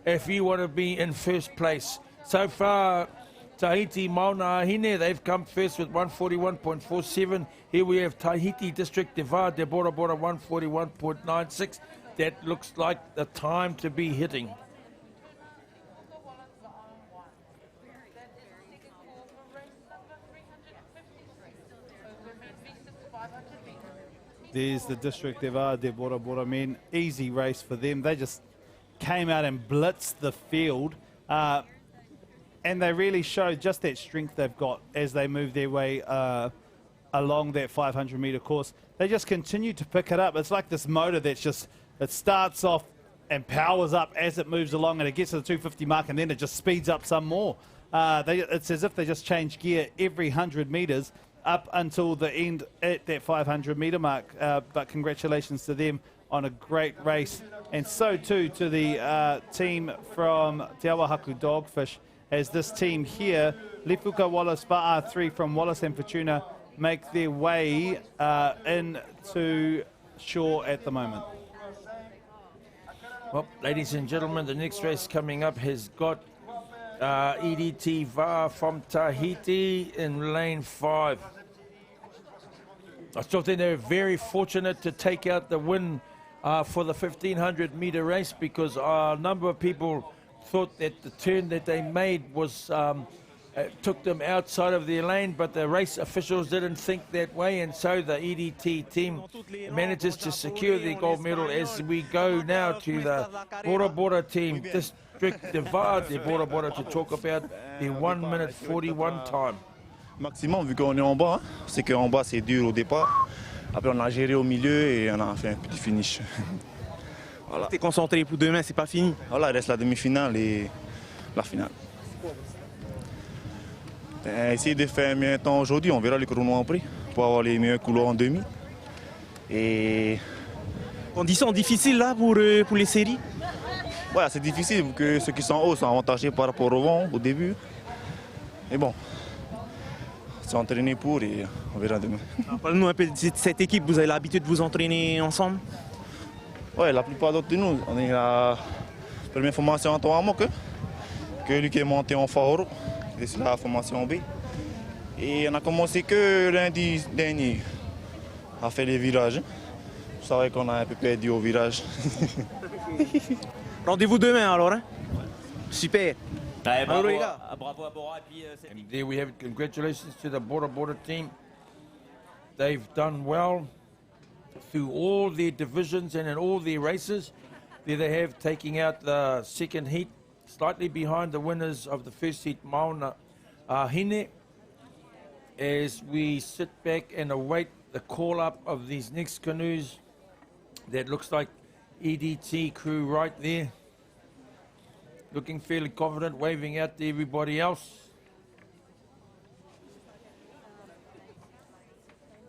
if you want to be in first place. So far, Tahiti Mauna Hine, they've come first with 141.47. Here we have Tahiti District de VAA de Bora Bora 141.96. That looks like the time to be hitting.
There's the District de VAA de Bora Bora men. Easy race for them. They just came out and blitzed the field. And they really showed just that strength they've got as they move their way along that 500-meter course. They just continue to pick it up. It's like this motor that's just, it starts off and powers up as it moves along, and it gets to the 250 mark, and then it just speeds up some more. It's as if they just change gear every 100 meters up until the end at that 500-meter mark. But congratulations to them on a great race. And so too to the team from Te Awahaku Dogfish, as this team here, Lifuka Wallace VAA3 from Wallace and Fortuna, make their way into shore at the moment.
Well, ladies and gentlemen, the next race coming up has got EDT VAA from Tahiti in lane 5. I still think they're very fortunate to take out the win for the 1500-meter race, because a number of people thought that the turn that they made was took them outside of their lane, but the race officials didn't think that way, and so the EDT team manages to secure the gold medal. As we go now to the Bora Bora team, District de VAA de Bora Bora, to talk about the 1 minute 41 time.
Maximum, vu qu'on est en bas, c'est qu'en bas c'est dur au départ. Après on a géré au milieu et on a fait un petit finish. Voilà.
T'es concentré pour demain, c'est pas fini.
Voilà, il reste la demi-finale et la finale. Essayer de faire un meilleur temps aujourd'hui, on verra les chronos en prix pour avoir les meilleurs couloirs en demi. Et
conditions difficiles là pour les séries.
Ouais, c'est difficile parce que ceux qui sont en haut sont avantagés par rapport au vent au début. Mais bon, c'est entraîné pour et on verra demain.
Parle-nous un peu de cette équipe, vous avez l'habitude de vous entraîner ensemble?
Ouais, la plupart d'entre nous, on est la première formation en 3 mois que lui qui est monté en Fahoro, c'est la formation B. Et on a commencé que lundi dernier à faire les virages. Vous savez qu'on a un peu perdu au virage.
Rendez-vous demain alors, hein? Super.
Bravo à Bora. And there we have it. Congratulations to the Bora Bora team. They've done well through all their divisions and in all their races. There they have, taking out the second heat, slightly behind the winners of the first heat, Mauna Hine. As we sit back and await the call-up of these next canoes, that looks like EDT crew right there, looking fairly confident, waving out to everybody else.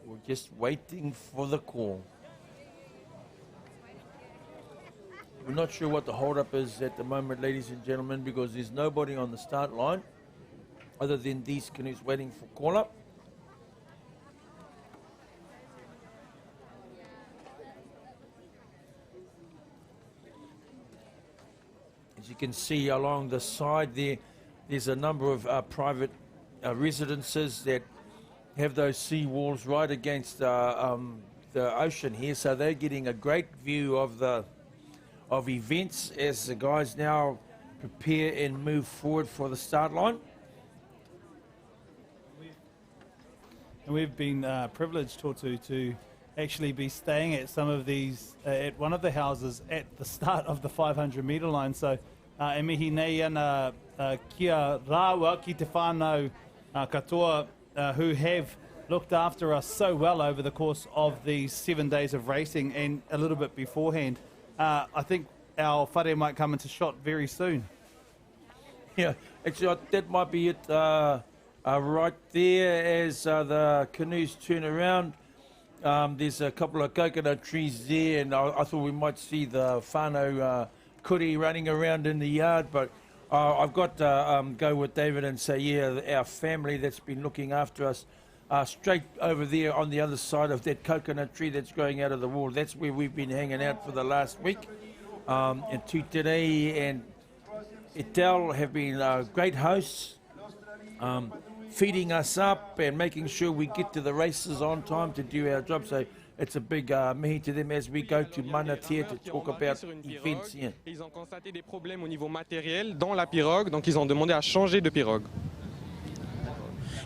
We're just waiting for the call. We're not sure what the hold-up is at the moment, ladies and gentlemen, because there's nobody on the start line other than these canoes waiting for call-up. you can see along the side there, there's a number of private residences that have those sea walls right against the ocean here, so they're getting a great view of events as the guys now prepare and move forward for the start line.
And we've been privileged, Totu, to actually be staying at some of these, at one of the houses at the start of the 500-metre line. So, e mihi nei ana kia rāua ki te whānau katoa who have looked after us so well over the course of these 7 days of racing and a little bit beforehand. I think our whare might come into shot very soon.
Yeah, actually that might be it right there as the canoes turn around. There's a couple of coconut trees there, and I thought we might see the whānau kuri running around in the yard, but I've got to go with David and say, yeah, our family that's been looking after us straight over there on the other side of that coconut tree that's growing out of the wall. That's where we've been hanging out for the last week. And Tutere and Etel have been great hosts, feeding us up and making sure we get to the races on time to do our job. So it's a big mihi to them as we go to Manatia to talk about events here.
Ils ont constaté des problèmes au niveau matériel dans la pirogue, donc ils ont demandé à changer de pirogue.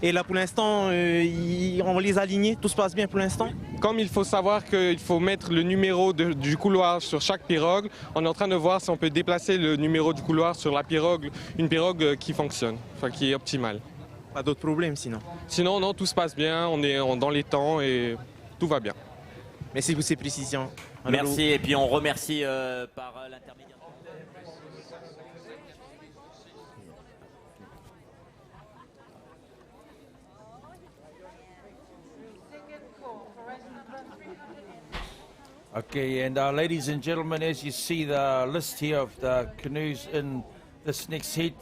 Et là, pour l'instant, on les a alignés, tout se passe bien pour l'instant.
Comme il faut savoir qu'il faut mettre le numéro du couloir sur chaque pirogue, on est en train de voir si on peut déplacer le numéro du couloir sur la pirogue, une pirogue qui fonctionne, enfin qui est optimale.
Pas d'autres problèmes sinon?
Sinon, non, tout se passe bien, on est dans les temps et tout va bien.
Merci pour ces précisions.
Merci, et puis on remercie par l'intermédiaire.
Okay, and ladies and gentlemen, as you see the list here of the canoes in this next heat,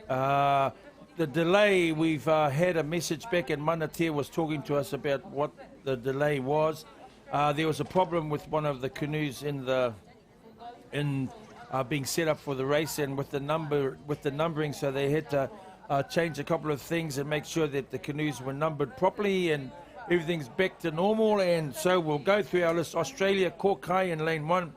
the delay, we've had a message back, and Manatia was talking to us about what the delay was. There was a problem with one of the canoes being set up for the race, and with the numbering, so they had to change a couple of things and make sure that the canoes were numbered properly, and everything's back to normal. And so we'll go through our list. Australia, Kokai in lane 1,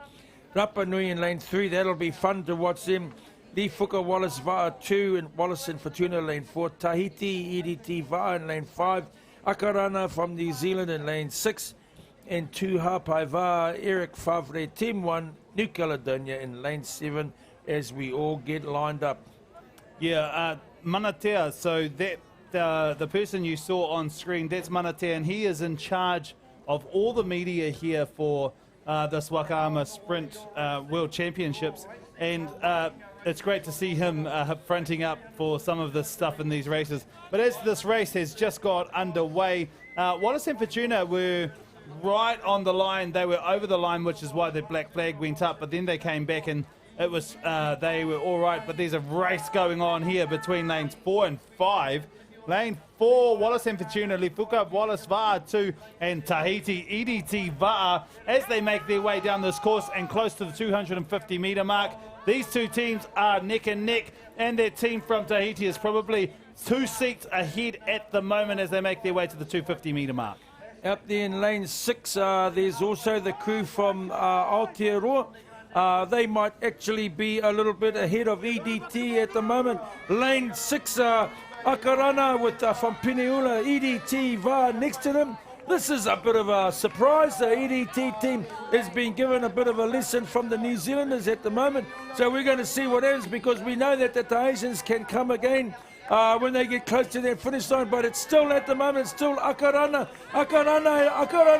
Rapa Nui in lane 3. That'll be fun to watch them. Li Fuka, Wallace, Va'a 2, and Wallace and Fortuna lane 4. Tahiti, EDT, Va'a in lane 5. Akarana from New Zealand in lane 6. And Tuha Paiva, Eric Favre, Team 1, New Caledonia in lane 7 as we all get lined up.
Yeah, Manatea, so that the person you saw on screen, that's Manatea, and he is in charge of all the media here for this Wakaama Sprint World Championships. And it's great to see him fronting up for some of this stuff in these races. But as this race has just got underway, Wallace and Fortuna were right on the line. They were over the line, which is why the black flag went up, but then they came back and it was they were all right. But there's a race going on here between lanes 4 and 5. Lane 4, Wallace and Fortuna, Lifuka, Wallace, Va'a 2, and Tahiti, EDT, Va'a, as they make their way down this course and close to the 250-metre mark. These two teams are neck and neck, and their team from Tahiti is probably 2 seats ahead at the moment as they make their way to the 250-metre mark.
Up there in lane 6, there's also the crew from Aotearoa. They might actually be a little bit ahead of EDT at the moment. Lane 6, Akarana with from Peniula, EDT, VAA next to them. This is a bit of a surprise. The EDT team has been given a bit of a lesson from the New Zealanders at the moment. So we're going to see what happens, because we know that the Tahitians can come again when they get close to their finish line, but it's still at the moment, still Akarana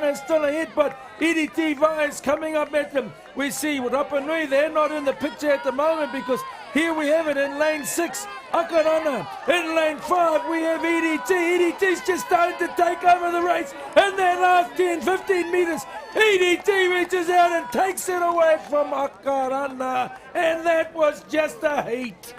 is still ahead, but EDT VAA is coming up at them. We see Rapa Nui, they're not in the picture at the moment, because here we have it in lane 6, Akarana. In lane 5, we have EDT. EDT's just starting to take over the race. In their last 10, 15 metres, EDT reaches out and takes it away from Akarana. And that was just a heat.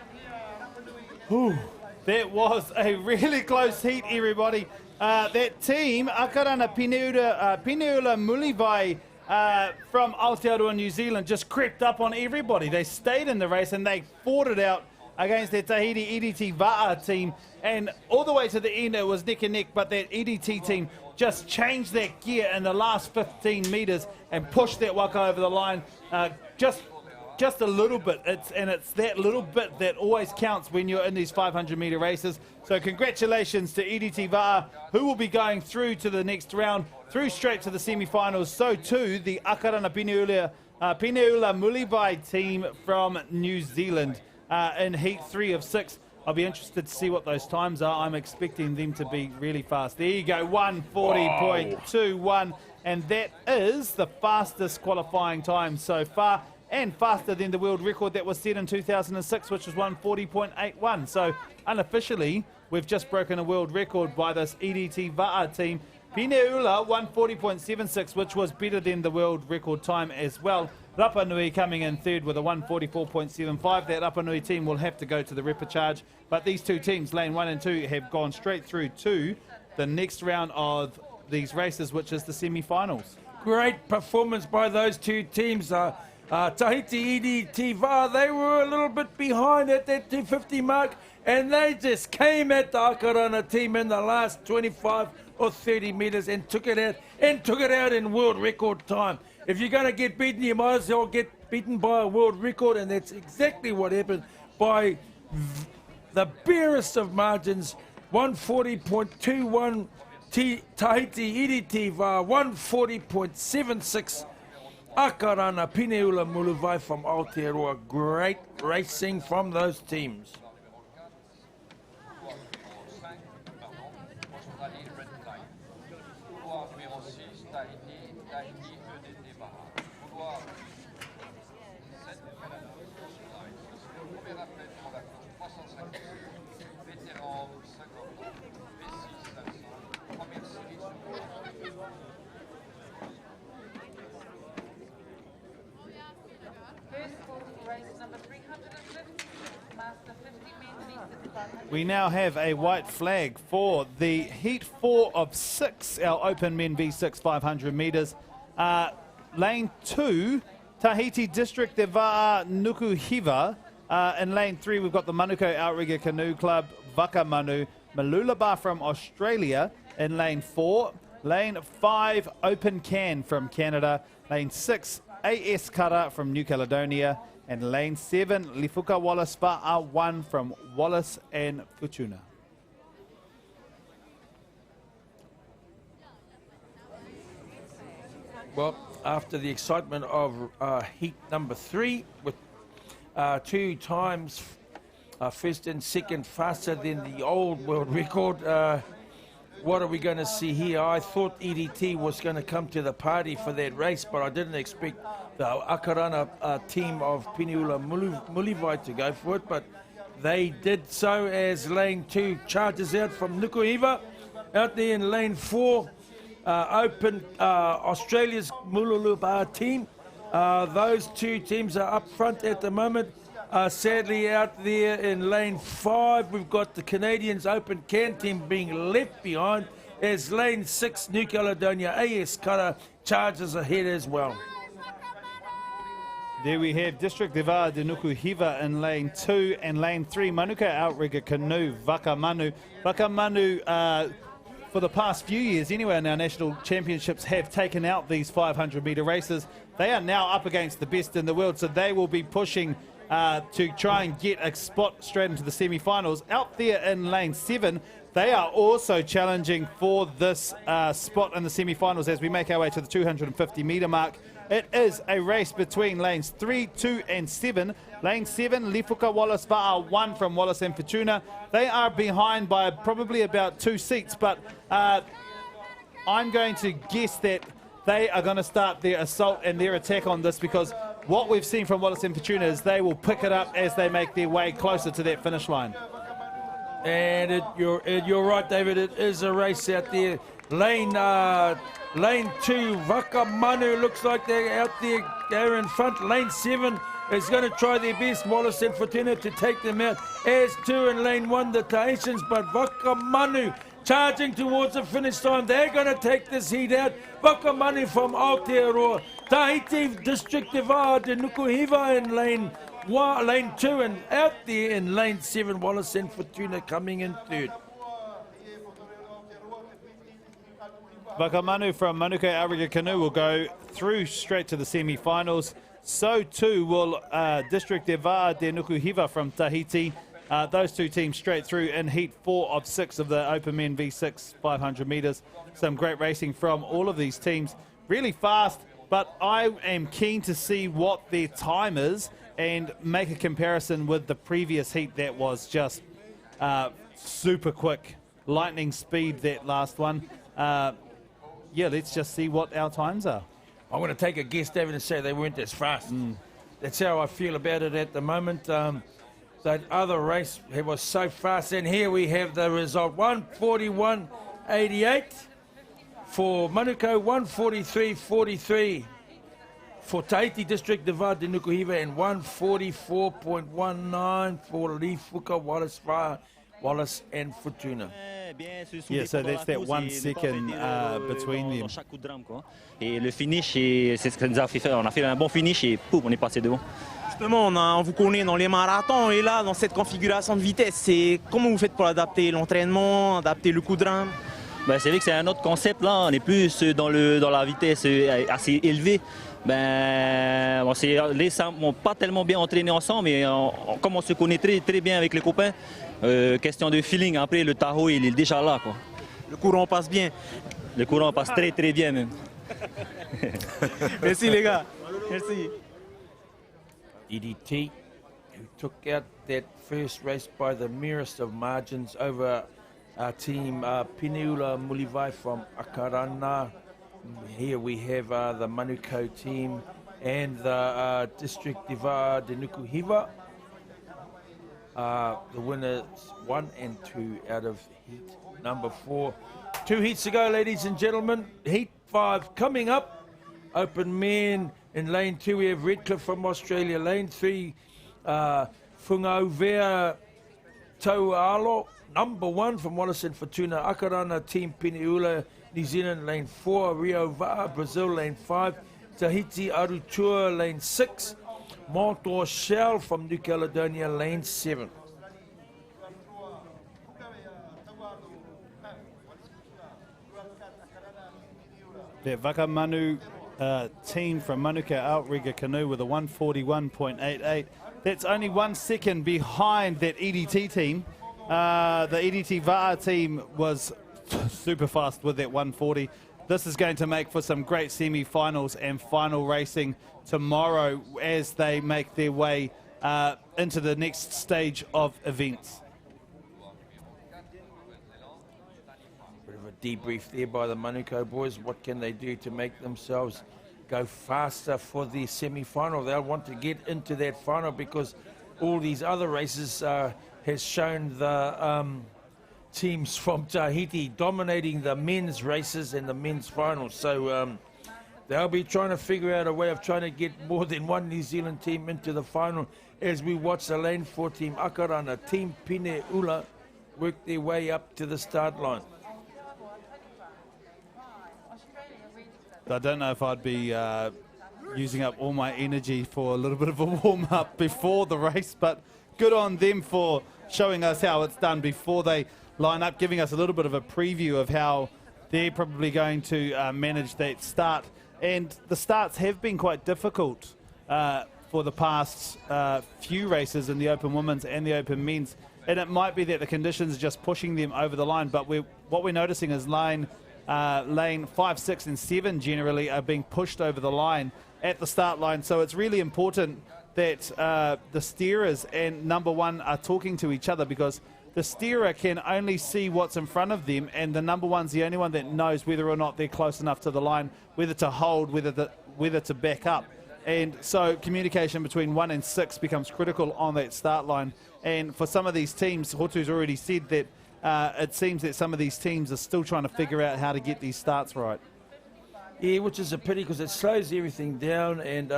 Whew. That was a really close heat, everybody. That team, Akarana Peniula Mulivai, from Aotearoa New Zealand just crept up on everybody. They stayed in the race and they fought it out against their Tahiti EDT VAA team, and all the way to the end it was neck and neck, but that EDT team just changed that gear in the last 15 metres and pushed that waka over the line just a little bit. It's that little bit that always counts when you're in these 500-metre races. So congratulations to EDT VAA, who will be going through to the next round, through straight to the semi-finals. So too the Akarana Pineula Mulivai team from New Zealand in Heat 3 of 6. I'll be interested to see what those times are. I'm expecting them to be really fast. There you go, 1:40.21, and that is the fastest qualifying time so far, and faster than the world record that was set in 2006, which was 1:40.81. So unofficially, we've just broken a world record by this EDT VAA team. Pineula 1:40.76, which was better than the world record time as well. Rapa Nui coming in third with a 1:44.75. That Rapa Nui team will have to go to the repechage. But these two teams, lane 1 and 2, have gone straight through to the next round of these races, which is the semi-finals.
Great performance by those two teams. Tahiti EDT VAA, they were a little bit behind at that 250 mark, and they just came at the Akarana team in the last 25 or 30 metres and took it out in world record time. If you're going to get beaten, you might as well get beaten by a world record, and that's exactly what happened by the barest of margins. 1:40.21 Tahiti EDT VAA, 1:40.76 Akarana Pineula Mulivai from Aotearoa. Great racing from those teams.
We now have a white flag for the Heat 4 of 6, our Open Men V6 500 metres. Lane 2, Tahiti District de Va'a Nukuhiva. In lane 3, we've got the Manukau Outrigger Canoe Club, Vaka Manu, Malulaba from Australia in lane 4. Lane 5, Open Can from Canada. Lane 6, AS Kara from New Caledonia. And lane 7, Lifuka Wallace Va'a 1 from Wallace and Futuna.
Well, after the excitement of heat number 3, with 2 times first and second faster than the old world record, what are we going to see here? I thought EDT was going to come to the party for that race, but I didn't expect the Akarana team of Pineula Mulivai to go for it, but they did so as lane 2 charges out from Nukuhiva. Out there in lane 4, Open Australia's Mululuba team. Those two teams are up front at the moment. Sadly, out there in lane 5, we've got the Canadians Open Can team being left behind as lane 6, New Caledonia AS Kara charges ahead as well.
There we have District de Va'a de Nukuhiva in lane 2 and lane 3, Manukau Outrigger Canoe, Vaka Manu. Vaka Manu, for the past few years anyway, in our national championships have taken out these 500-metre races. They are now up against the best in the world, so they will be pushing to try and get a spot straight into the semi-finals. Out there in lane 7, they are also challenging for this spot in the semi-finals as we make our way to the 250-metre mark. It is a race between lanes 3, 2 and 7. Lane 7, Lifuka Wallace Va'a 1 from Wallace and Futuna. They are behind by probably about 2 seats, but I'm going to guess that they are going to start their assault and their attack on this, because what we've seen from Wallace and Futuna is they will pick it up as they make their way closer to that finish line.
And you're right, David. It is a race out there. Lane 2, Vaka Manu, looks like they're out there. They're in front. Lane 7 is going to try their best, Wallace and Fortuna, to take them out. As 2 in lane 1, the Tahitians, but Vaka Manu charging towards the finish line. They're going to take this heat out. Wakamanu from Aotearoa. Tahiti District de VAA de Nukuhiva in lane 2, and out there in lane 7, Wallace and Fortuna coming in third.
Wakamanu from Manukau Auriga Canoe will go through straight to the semi-finals. So too will District de VAA de Nukuhiva from Tahiti. Those two teams straight through in heat 4 of 6 of the Open Men V6 500 metres. Some great racing from all of these teams. Really fast, but I am keen to see what their time is and make a comparison with the previous heat that was just super quick. Lightning speed, that last one. Yeah, let's just see what our times are.
I'm going to take a guess, David, and say they weren't as fast. That's how I feel about it at the moment. That other race was so fast, and here we have the result: 141.88 for Manukau, 143.43 for Tahiti District de VAA de Nukuhiva, and 144.19 for Lifuka, Wallace and Fortuna.
Yeah, so that's that 1 second between them.
Et le finish, c'est ce que nous a fait faire. On a fait un bon finish et pouf, on est passé devant.
Justement, on vous connaît dans les marathons et là, dans cette configuration de vitesse, c'est comment vous faites pour adapter l'entraînement, adapter le coup de rame?
Ben, c'est vrai que c'est un autre concept là. On est plus dans la vitesse assez élevée. Ben, les n'ont pas tellement bien entraîné ensemble, mais comme on se connaît très bien avec les copains, question de feeling. Après, le Tahoe, il est déjà là, quoi.
Le courant passe bien.
Le courant passe très bien même.
Merci les gars. Merci.
EDT, who took out that first race by the merest of margins over our team Pineula Mulivai from Akarana. Here we have the Manukau team and the District de VAA de Nukuhiva. The winners 1 and 2 out of heat number 4. 2 heats to go, ladies and gentlemen. Heat 5 coming up. Open men in lane 2. We have Redcliffe from Australia. Lane 3, Fungauvea Taualo, number 1 from Wallace and Fortuna. Akarana team Pineula, New Zealand. Lane 4, Rio VAA, Brazil. Lane 5, Tahiti Arutua. Lane 6, Mont Rochelle from New Caledonia. Lane 7.
The Wakamanu team from Manukau Auriga Canoe with a 141.88. That's only 1 second behind that EDT team. The EDT VAA team was super fast with that 140. This is going to make for some great semi-finals and final racing tomorrow as they make their way into the next stage of events.
Bit of a debrief there by the Manukau boys. What can they do to make themselves go faster for the semi-final? They'll want to get into that final because all these other races has shown the teams from Tahiti dominating the men's races and the men's finals. So they'll be trying to figure out a way of trying to get more than one New Zealand team into the final as we watch the lane 4 team Akarana, team Pineula, work their way up to the start line.
I don't know if I'd be using up all my energy for a little bit of a warm-up before the race, but good on them for showing us how it's done before they line up, giving us a little bit of a preview of how they're probably going to manage that start. And the starts have been quite difficult for the past few races in the Open Women's and the Open Men's. And it might be that the conditions are just pushing them over the line, but what we're noticing is lane 5, 6 and 7 generally are being pushed over the line at the start line. So it's really important that the steerers and number 1 are talking to each other, because the steerer can only see what's in front of them, and the number 1's the only one that knows whether or not they're close enough to the line, whether to hold, whether to back up. And so communication between 1 and 6 becomes critical on that start line. And for some of these teams, Hotu's already said that it seems that some of these teams are still trying to figure out how to get these starts right.
Yeah, which is a pity because it slows everything down, and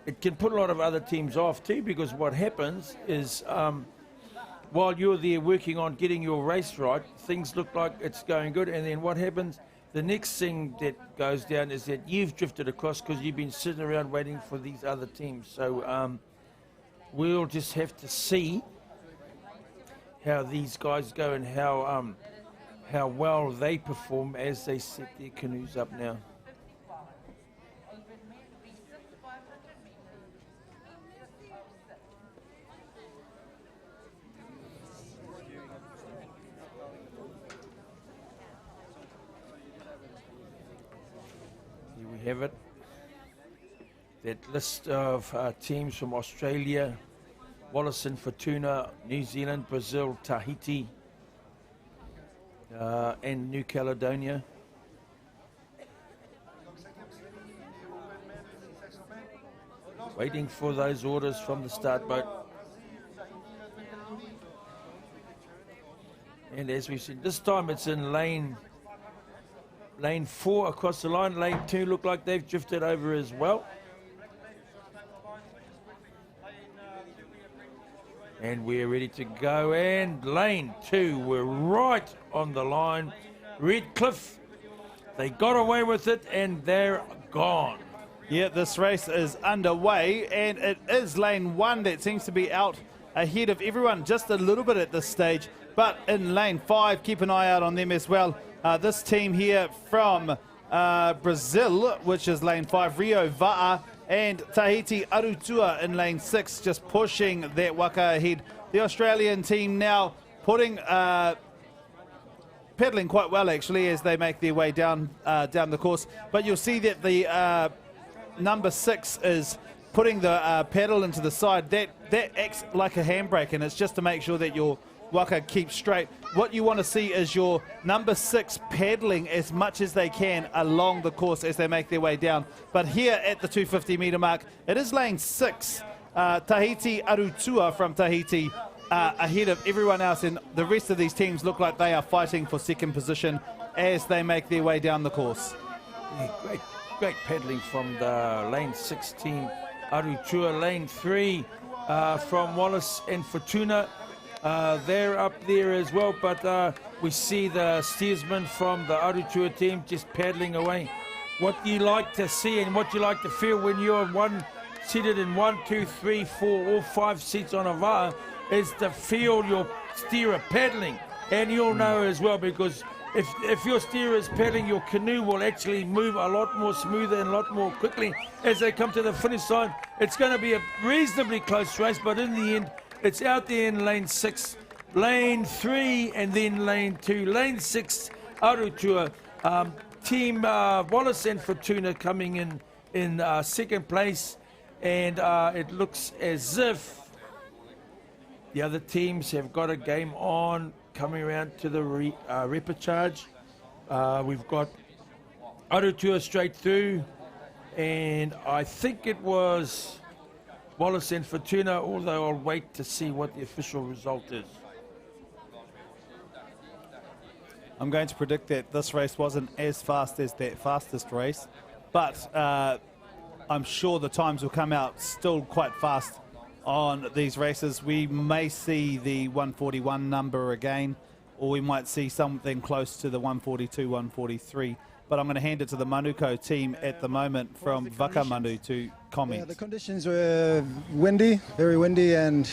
it can put a lot of other teams off too, because what happens is while you're there working on getting your race right, things look like it's going good. And then what happens? The next thing that goes down is that you've drifted across because you've been sitting around waiting for these other teams. So we'll just have to see how these guys go and how well they perform as they set their canoes up now. Here we have it. That list of teams from Australia, Wallace and Fortuna, New Zealand, Brazil, Tahiti, and New Caledonia. Waiting for those orders from the start boat. And as we've seen, this time it's in lane 4 across the line. Lane 2 look like they've drifted over as well. And we're ready to go. And lane 2, we're right on the line. Redcliffe, they got away with it and they're gone.
Yeah, this race is underway, and it is lane 1 that seems to be out ahead of everyone just a little bit at this stage. But in lane 5, keep an eye out on them as well. This team here from Brazil, which is lane 5, Rio VAA, and Tahiti Arutua in lane 6, just pushing that waka ahead. The Australian team now putting pedaling quite well actually as they make their way down the course. But you'll see that the number 6 is putting the pedal into the side. That acts like a handbrake, and it's just to make sure that your waka keeps straight. What you want to see is your number 6 pedaling as much as they can along the course as they make their way down. But here at the 250 meter mark, it is lane 6, Tahiti Arutua from Tahiti, ahead of everyone else, and the rest of these teams look like they are fighting for second position as they make their way down the course.
Yeah, great pedaling from the lane 6 team, Arutua. Lane 3 from Wallace and Fortuna. They're up there as well, but we see the steersman from the Arutua team just paddling away. What you like to see and what you like to feel when you're seated in 1, 2, 3, 4, or 5 seats on a VAA is to feel your steerer paddling. And you'll know as well, because if your steerer is paddling, your canoe will actually move a lot more smoother and a lot more quickly as they come to the finish line. It's going to be a reasonably close race, but in the end, it's out there in lane 6, lane 3, and then lane 2. Lane 6, Arutua. Team Wallace and Fortuna coming in second place, and it looks as if the other teams have got a game on coming around to the repechage. We've got Arutua straight through, and I think it was Wallace and Fortuna, although I'll wait to see what the official result is.
I'm going to predict that this race wasn't as fast as that fastest race, but I'm sure the times will come out still quite fast on these races. We may see the 141 number again, or we might see something close to the 142, 143. But I'm going to hand it to the Manuko team at the moment from Vakamanu to comment.
Yeah, the conditions were windy, very windy, and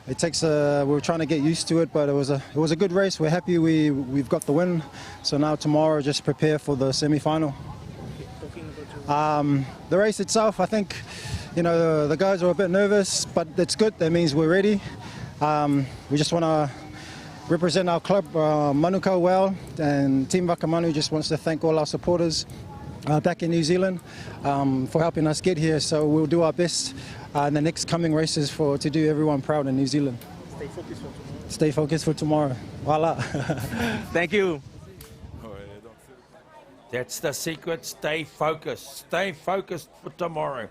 it takes we were trying to get used to it, but it was a good race. We're happy we've got the win. So now tomorrow just prepare for the semi-final. The race itself, I think, you know, the guys are a bit nervous, but it's good. That means we're ready. We just want to represent our club, Manuka, well, and Team Vakamanu just wants to thank all our supporters back in New Zealand for helping us get here. So we'll do our best in the next coming races to do everyone proud in New Zealand.
Stay focused for tomorrow.
Stay focused for tomorrow. Voila.
Thank you.
That's the secret. Stay focused. Stay focused for tomorrow.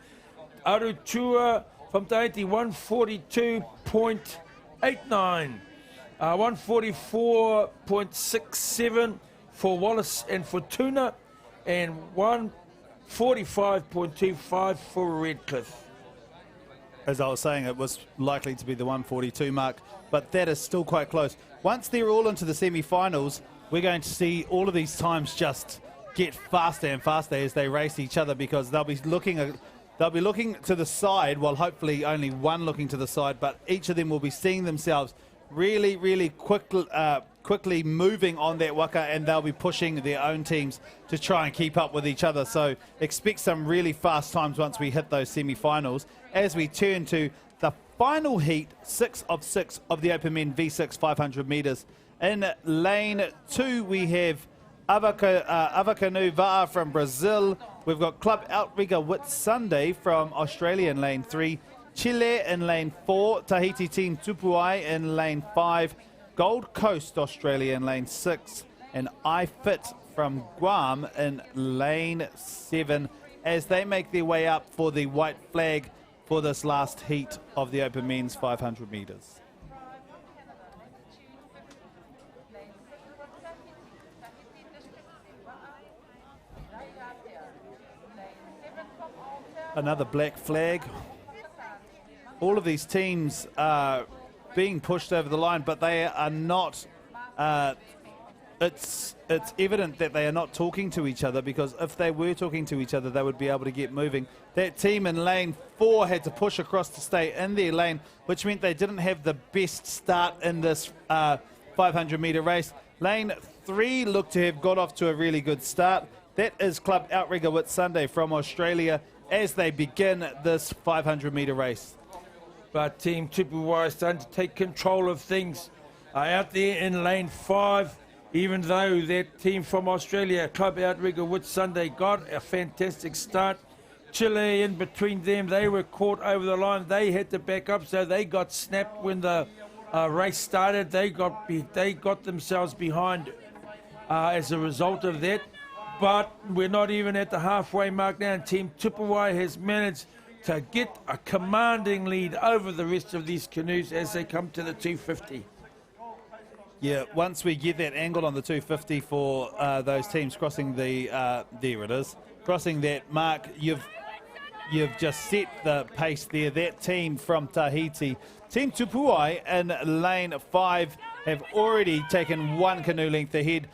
Arutua from Tahiti, 142.89. 144.67 for Wallace and Fortuna, and 145.25 for Redcliffe.
as I was saying, it was likely to be the 142 mark, but that is still quite close. Once they're all into the semi-finals, we're going to see all of these times just get faster and faster as they race each other, because they'll be looking to the side, well, hopefully only one looking to the side, but each of them will be seeing themselves really quickly moving on that waka, and they'll be pushing their own teams to try and keep up with each other. So expect some really fast times once we hit those semi-finals. As we turn to the final heat, 6 of 6 of the Open Men V6 500 metres. In lane 2, we have Avacanu VAA from Brazil. We've got Club Outrigger Whit Sunday from Australia in lane 3. Chile in lane 4. Tahiti Team Tupuai in lane 5. Gold Coast Australia in lane 6. And iFit from Guam in lane 7 as they make their way up for the white flag for this last heat of the Open Men's 500 metres. Another black flag. All of these teams are being pushed over the line, but they are not. It's evident that they are not talking to each other, because if they were talking to each other, they would be able to get moving. That team in lane 4 had to push across to stay in their lane, which meant they didn't have the best start in this 500-metre race. Lane 3 looked to have got off to a really good start. That is Club Outrigger Whit Sunday from Australia as they begin this 500-metre race.
But Team Tupuai is starting to take control of things. Out there in lane 5, even though that team from Australia, Club Outrigger Whit Sunday, got a fantastic start. Chile in between them, they were caught over the line. They had to back up, so they got snapped when the race started. They got themselves behind as a result of that. But we're not even at the halfway mark now, and Team Tupuai has managed to get a commanding lead over the rest of these canoes as they come to the 250.
Yeah, once we get that angle on the 250 for those teams crossing the, there it is, crossing that mark, you've just set the pace there. That team from Tahiti, Team Tupuai in lane 5, have already taken one canoe length ahead.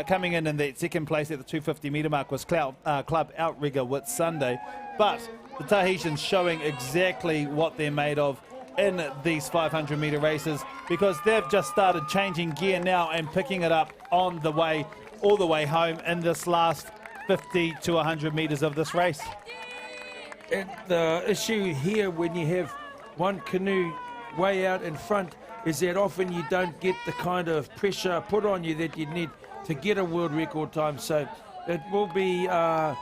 Coming in that second place at the 250-metre mark was Club Outrigger Whit Sunday. But the Tahitians showing exactly what they're made of in these 500-metre races, because they've just started changing gear now and picking it up on the way, all the way home in this last 50 to 100 metres of this race.
And the issue here when you have one canoe way out in front is that often you don't get the kind of pressure put on you that you need to get a world record time. So it will be a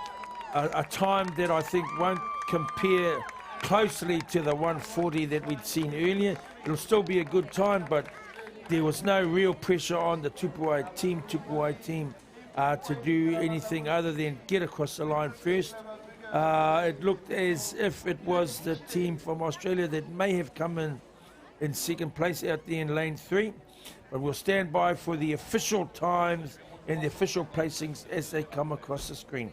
time that I think won't compare closely to the 140 that we'd seen earlier. It'll still be a good time, but there was no real pressure on the Tupuai team to do anything other than get across the line first. It looked as if it was the team from Australia that may have come in second place out there in lane 3. But we'll stand by for the official times and the official placings as they come across the screen.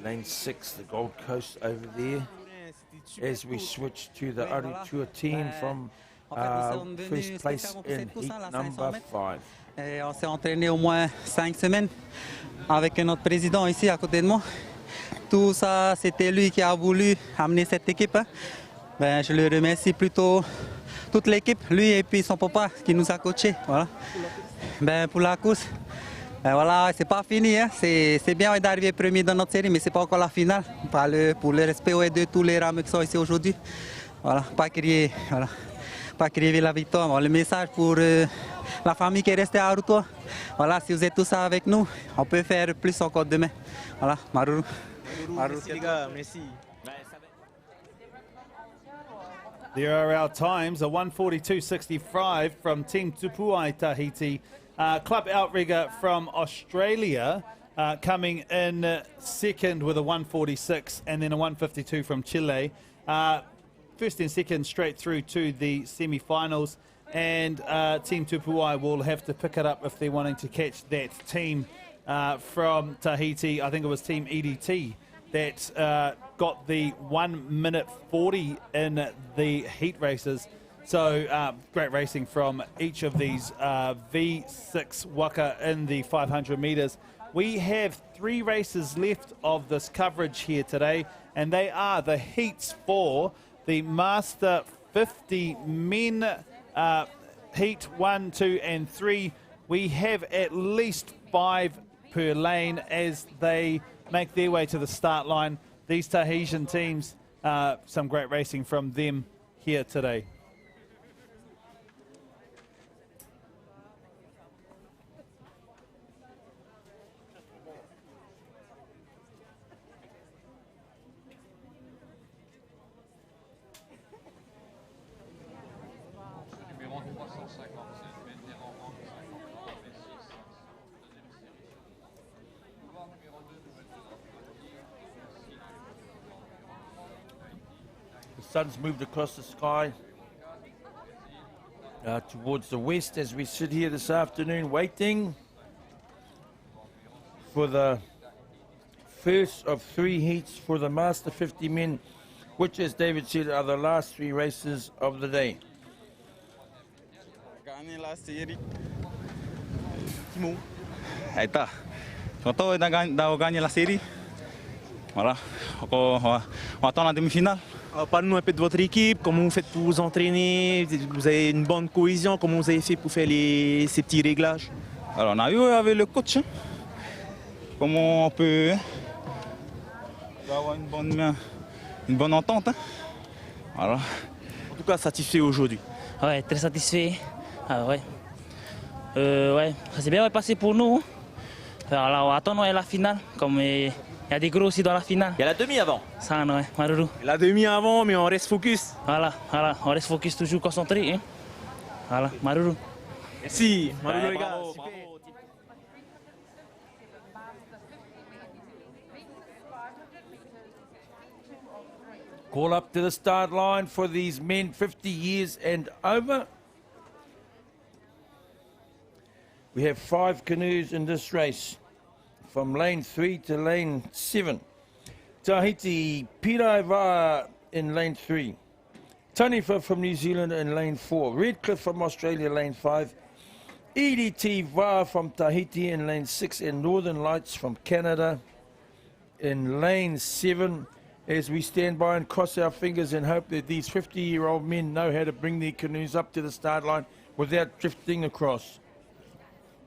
Lane 6, the Gold Coast over there. As we switch to the Aritoa team from first place in heat number 5.
On s'est entraîné au moins 5 semaines avec notre président ici à côté de moi. Tout ça, c'était lui qui a voulu amener cette équipe. Ben, je le remercie plutôt toute l'équipe, lui et puis son papa qui nous a coachés. Voilà. Ben, pour la course, ben voilà, c'est pas fini. Hein. C'est bien d'arriver premier dans notre série, mais c'est pas encore la finale. Pour le respect de tous les rameurs qui sont ici aujourd'hui. Voilà, pas crier, voilà, pas crier la victoire. Bon, le message pour la famille qui est restée à Aritoa. Voilà, si vous êtes tous avec nous, on peut faire plus encore demain. Voilà, Maruru.
Merci les gars, merci.
There are our times, a 142.65 from Team Tupuai Tahiti. Club Outrigger from Australia coming in second with a 146, and then a 152 from Chile. first and second straight through to the semi-finals, and Team Tupuai will have to pick it up if they're wanting to catch that team from Tahiti. I think it was Team EDT that got the 1 minute 40 in the heat races. So great racing from each of these V6 waka in the 500 metres. We have 3 races left of this coverage here today, and they are the heats for the Master 50 men heat 1, 2 and 3. We have at least 5 per lane as they make their way to the start line. These Tahitian teams, some great racing from them here today.
The sun's moved across the sky towards the west as we sit here this afternoon waiting for the first of 3 heats for the Master 50 men, which, as David said, are the last 3 races of the day.
Gagner la série. Timo. Aí tá. Contou da gagner la série. Voilà. On attend la demi-finale. Parlez-nous un peu de votre équipe, comment vous faites pour vous entraîner, vous avez une bonne cohésion, comment vous avez fait pour faire ces petits réglages? Alors on a eu avec le coach, hein, comment on peut avoir une bonne entente. Hein. Voilà. En tout cas satisfait aujourd'hui.
Ouais, très satisfait. Ah, ouais. Ouais, ça s'est bien passé pour nous. Alors attendons la finale, comme il y a des gros aussi dans la finale.
Il y a la demi avant.
Ça, ouais, Maruru.
La demi avant, mais on reste focus.
Voilà, on reste focus, toujours concentré. Hein. Voilà, Maruru.
Merci, Maruru les gars.
Call up to the start line for these men 50 years and over. We have 5 canoes in this race, from lane 3 to lane 7. Tahiti, Pirai VAA in lane 3. Taniwha from New Zealand in lane 4. Redcliffe from Australia, lane 5. EDT VAA from Tahiti in lane 6. And Northern Lights from Canada in lane 7. As we stand by and cross our fingers and hope that these 50-year-old men know how to bring their canoes up to the start line without drifting across.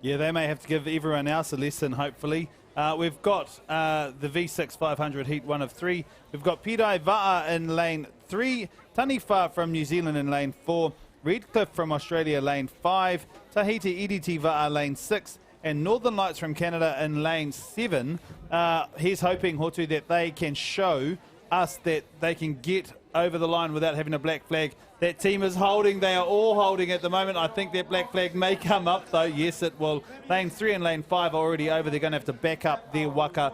Yeah, they may have to give everyone else a lesson, hopefully. We've got the V6 500 heat 1 of 3. We've got Pirai VAA in lane 3. Taniwha from New Zealand in lane 4. Redcliffe from Australia lane 5. Tahiti EDT VAA lane 6. And Northern Lights from Canada in lane 7. He's hoping, Hotu, that they can show us that they can get over the line without having a black flag. That team is holding. They are all holding at the moment. I think that black flag may come up, though. Yes, it will. Lane 3 and lane 5 are already over. They're going to have to back up their waka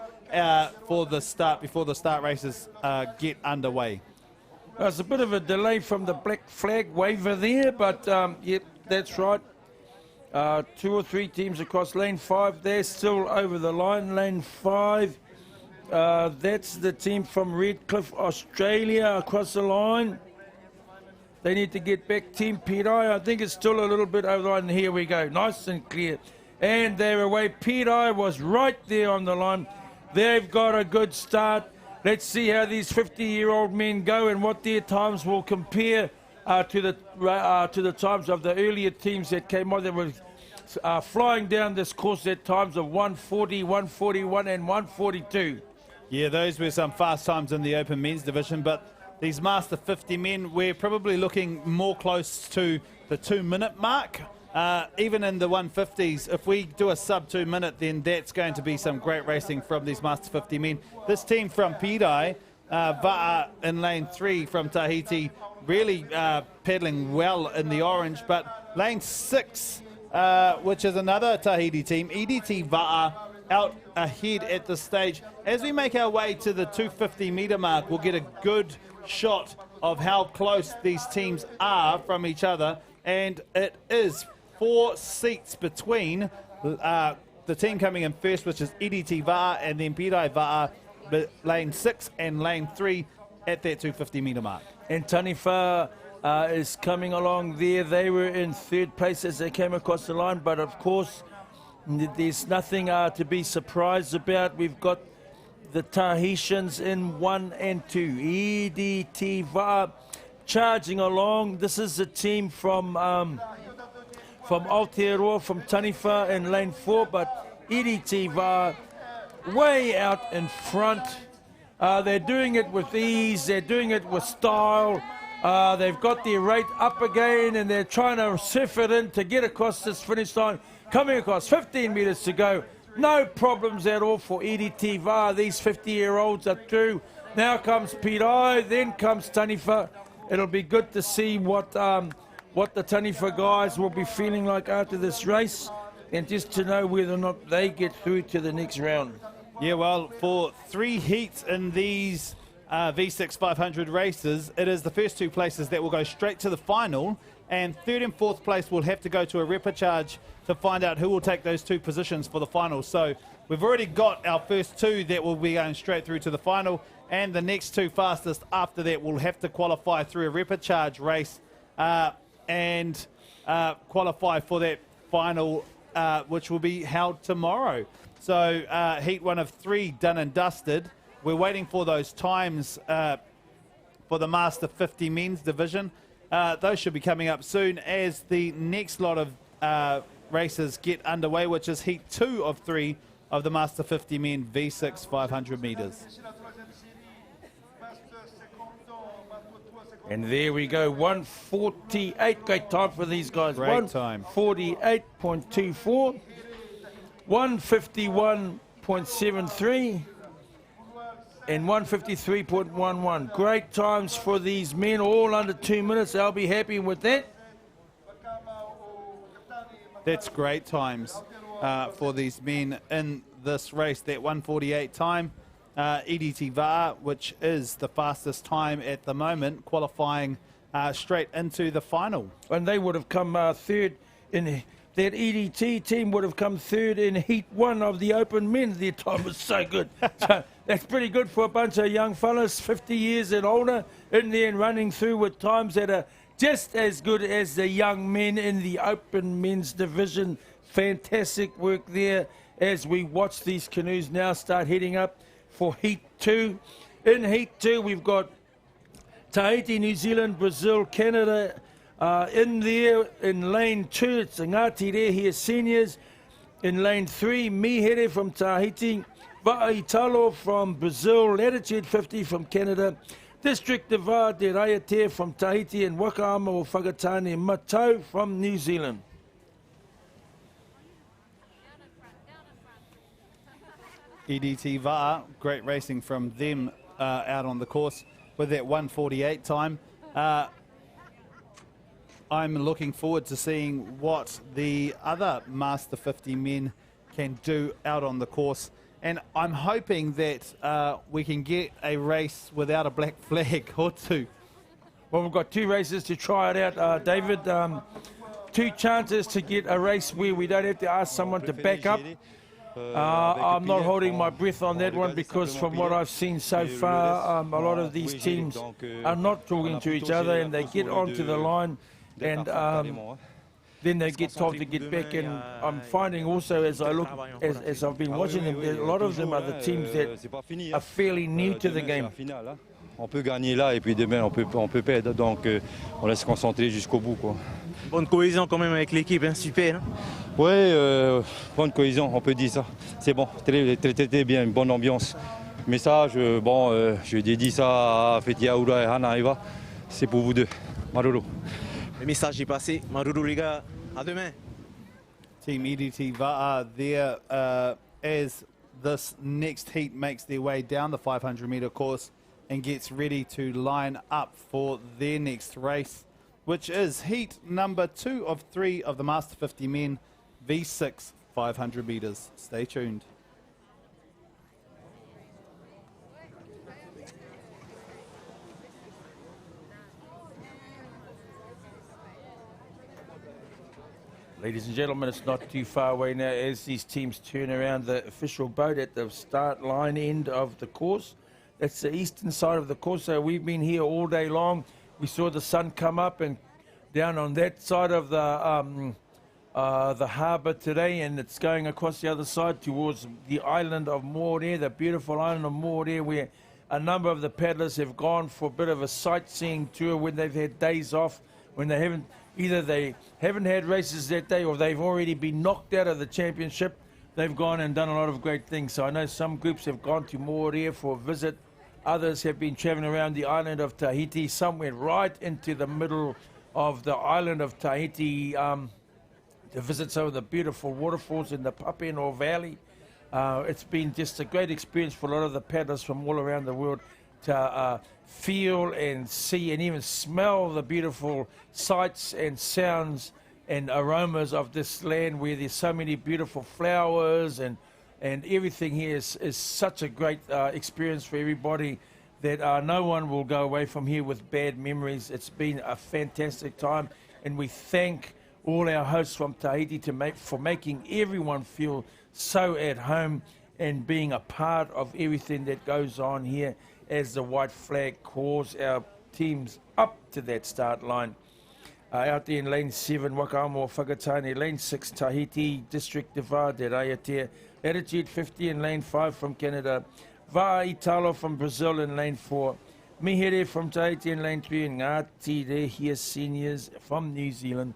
for the start, before the start races get underway.
There's a bit of a delay from the black flag waiver there, but yep, that's right. 2 or 3 teams across lane 5. They're still over the line. Lane 5, that's the team from Redcliffe, Australia, across the line. They need to get back. Team Pirai, I think it's still a little bit over the line. Here we go, nice and clear. And they're away. Pirai was right there on the line. They've got a good start. Let's see how these 50-year-old men go and what their times will compare to the times of the earlier teams that came on. They were flying down this course at times of 140, 141 and 142.
Yeah, those were some fast times in the open men's division, but these Master 50 men, we're probably looking more close to the 2-minute mark. Even in the 150s, if we do a sub 2 minute, then that's going to be some great racing from these Master 50 men. This team from Pirai, VAA in lane 3 from Tahiti, really pedaling well in the orange, but lane 6, which is another Tahiti team, EDT VAA, out ahead at this stage. As we make our way to the 250 metre mark, we'll get a good shot of how close these teams are from each other, and it is 4 seats between the team coming in first, which is EDT VAA, and then Pirai VAA, lane 6 and lane 3 at that 250-metre mark.
And Taniwha is coming along there. They were in third place as they came across the line, but of course there's nothing to be surprised about. We've got the Tahitians in 1 and 2. EDT VAA charging along. This is a team from Aotearoa, from Taniwha in lane 4, but EDT VAA way out in front. They're doing it with ease, they're doing it with style. They've got their rate up again, and they're trying to surf it in to get across this finish line. Coming across, 15 metres to go. No problems at all for EDT VAA. These 50-year-olds are through. Now comes Pirai, then comes Taniwha. It'll be good to see what the Taniwha guys will be feeling like after this race, and just to know whether or not they get through to the next round.
Yeah, well, for 3 heats in these V6 500 races, it is the first 2 places that will go straight to the final, and 3rd and 4th place will have to go to a repechage to find out who will take those 2 positions for the final. So we've already got our first 2 that will be going straight through to the final, and the next 2 fastest after that will have to qualify through a repechage race and qualify for that final, which will be held tomorrow. So heat 1 of 3 done and dusted. We're waiting for those times for the Master 50 men's division. Those should be coming up soon as the next lot of races get underway, which is heat 2 of 3 of the Master 50 men V6 500 metres.
And there we go, 1:48. Great time for these guys.
Great time.
1:48.24. 1:51.73. And 1:53.11. Great times for these men, all under 2 minutes. I'll be happy with that.
That's great times for these men in this race. That 1:48 time. EDT VAA, which is the fastest time at the moment, qualifying straight into the final.
And they would have come third in that EDT team would have come third in heat 1 of the open men. Their time was so good. So that's pretty good for a bunch of young fellas, 50 years and older, in there and running through with times that are just as good as the young men in the open men's division. Fantastic work there as we watch these canoes now start heading up for heat 2. In heat 2, we've got Tahiti, New Zealand, Brazil, Canada in there. In lane 2, it's Ngāti Rehia seniors. In lane 3, Mihere from Tahiti, Va'aitalo from Brazil, Latitude 50 from Canada, District de Va de Raiatea from Tahiti, and Wakaama o Whakatane Matau from New Zealand.
EDT VAA, great racing from them out on the course with that 1:48 time. I'm looking forward to seeing what the other Master 50 men can do out on the course. And I'm hoping that we can get a race without a black flag or 2.
Well, we've got 2 races to try it out, David. 2 chances to get a race where we don't have to ask someone to back up. I'm not holding my breath on that one because from what I've seen so far, a lot of these teams are not talking to each other, and they get onto the line and then they get told to get back. And I'm finding also as I look, as I've been watching them, a lot of them are the teams that are fairly new to the game.
On peut gagner là et puis demain on peut perdre, donc on laisse se concentrer jusqu'au bout, quoi.
Bonne cohésion quand même avec l'équipe, hein, super. Hein?
Ouais, bonne cohésion, on peut dire ça. C'est bon, très bien, une bonne ambiance. Message, je dédie ça à Fetia Aura et Hana Eva, c'est pour vous deux. Maruru.
Le message est passé. Maruru les gars, à demain.
Team EDT VAA there as this next heat makes their way down the 500-metre course and gets ready to line up for their next race, which is heat number 2 of 3 of the Master 50 men V6 500 metres. Stay tuned.
Ladies and gentlemen, it's not too far away now as these teams turn around the official boat at the start line end of the course. That's the eastern side of the course, so we've been here all day long. We saw the sun come up and down on that side of the harbour today, and it's going across the other side towards the island of Moorea, the beautiful island of Moorea, where a number of the paddlers have gone for a bit of a sightseeing tour when they've had days off, when they haven't, either they haven't had races that day or they've already been knocked out of the championship. They've gone and done a lot of great things. So I know some groups have gone to Moorea for a visit. Others have been traveling around the island of Tahiti. Some went right into the middle of the island of Tahiti to visit some of the beautiful waterfalls in the Papenor Valley. It's been just a great experience for a lot of the paddlers from all around the world to feel and see and even smell the beautiful sights and sounds and aromas of this land where there's so many beautiful flowers and everything here is such a great experience for everybody that no one will go away from here with bad memories. It's been a fantastic time, and we thank all our hosts from Tahiti for making everyone feel so at home and being a part of everything that goes on here as the white flag calls our teams up to that start line. Out there in lane 7, Wakaamo Whakatane, lane 6, Tahiti, District de VAA de Raiatea, Latitude 50 in lane 5 from Canada, VAA Italo from Brazil in lane 4, Mihere from Tahiti in lane 3, and Ngāti Rehia Seniors from New Zealand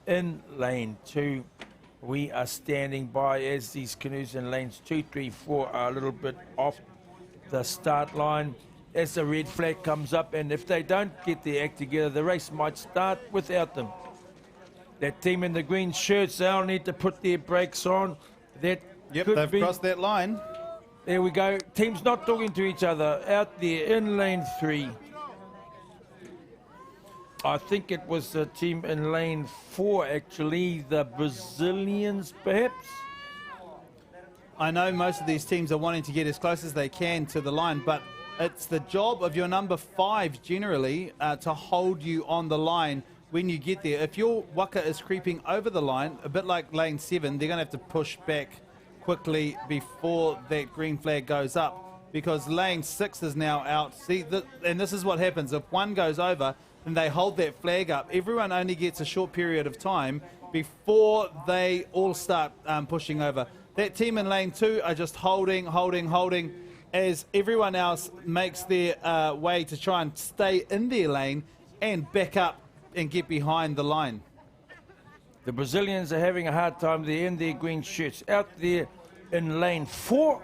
in lane 2. We are standing by as these canoes in lanes 2, 3, 4 are a little bit off the start line as the red flag comes up, and if they don't get their act together, the race might start without them. That team in the green shirts, they'll need to put their brakes on. That
they've crossed that line.
There we go. Teams not talking to each other out there in lane 3. I think it was the team in lane 4, actually, the Brazilians, perhaps.
I know most of these teams are wanting to get as close as they can to the line, but it's the job of your number 5 generally to hold you on the line when you get there. If your waka is creeping over the line, a bit like lane 7, they're going to have to push back quickly before that green flag goes up, because lane 6 is now out. See, and this is what happens. If one goes over and they hold that flag up, everyone only gets a short period of time before they all start pushing over. That team in lane 2 are just holding, as everyone else makes their way to try and stay in their lane and back up and get behind the line.
The Brazilians are having a hard time. They're in their green shirts. Out there in lane 4,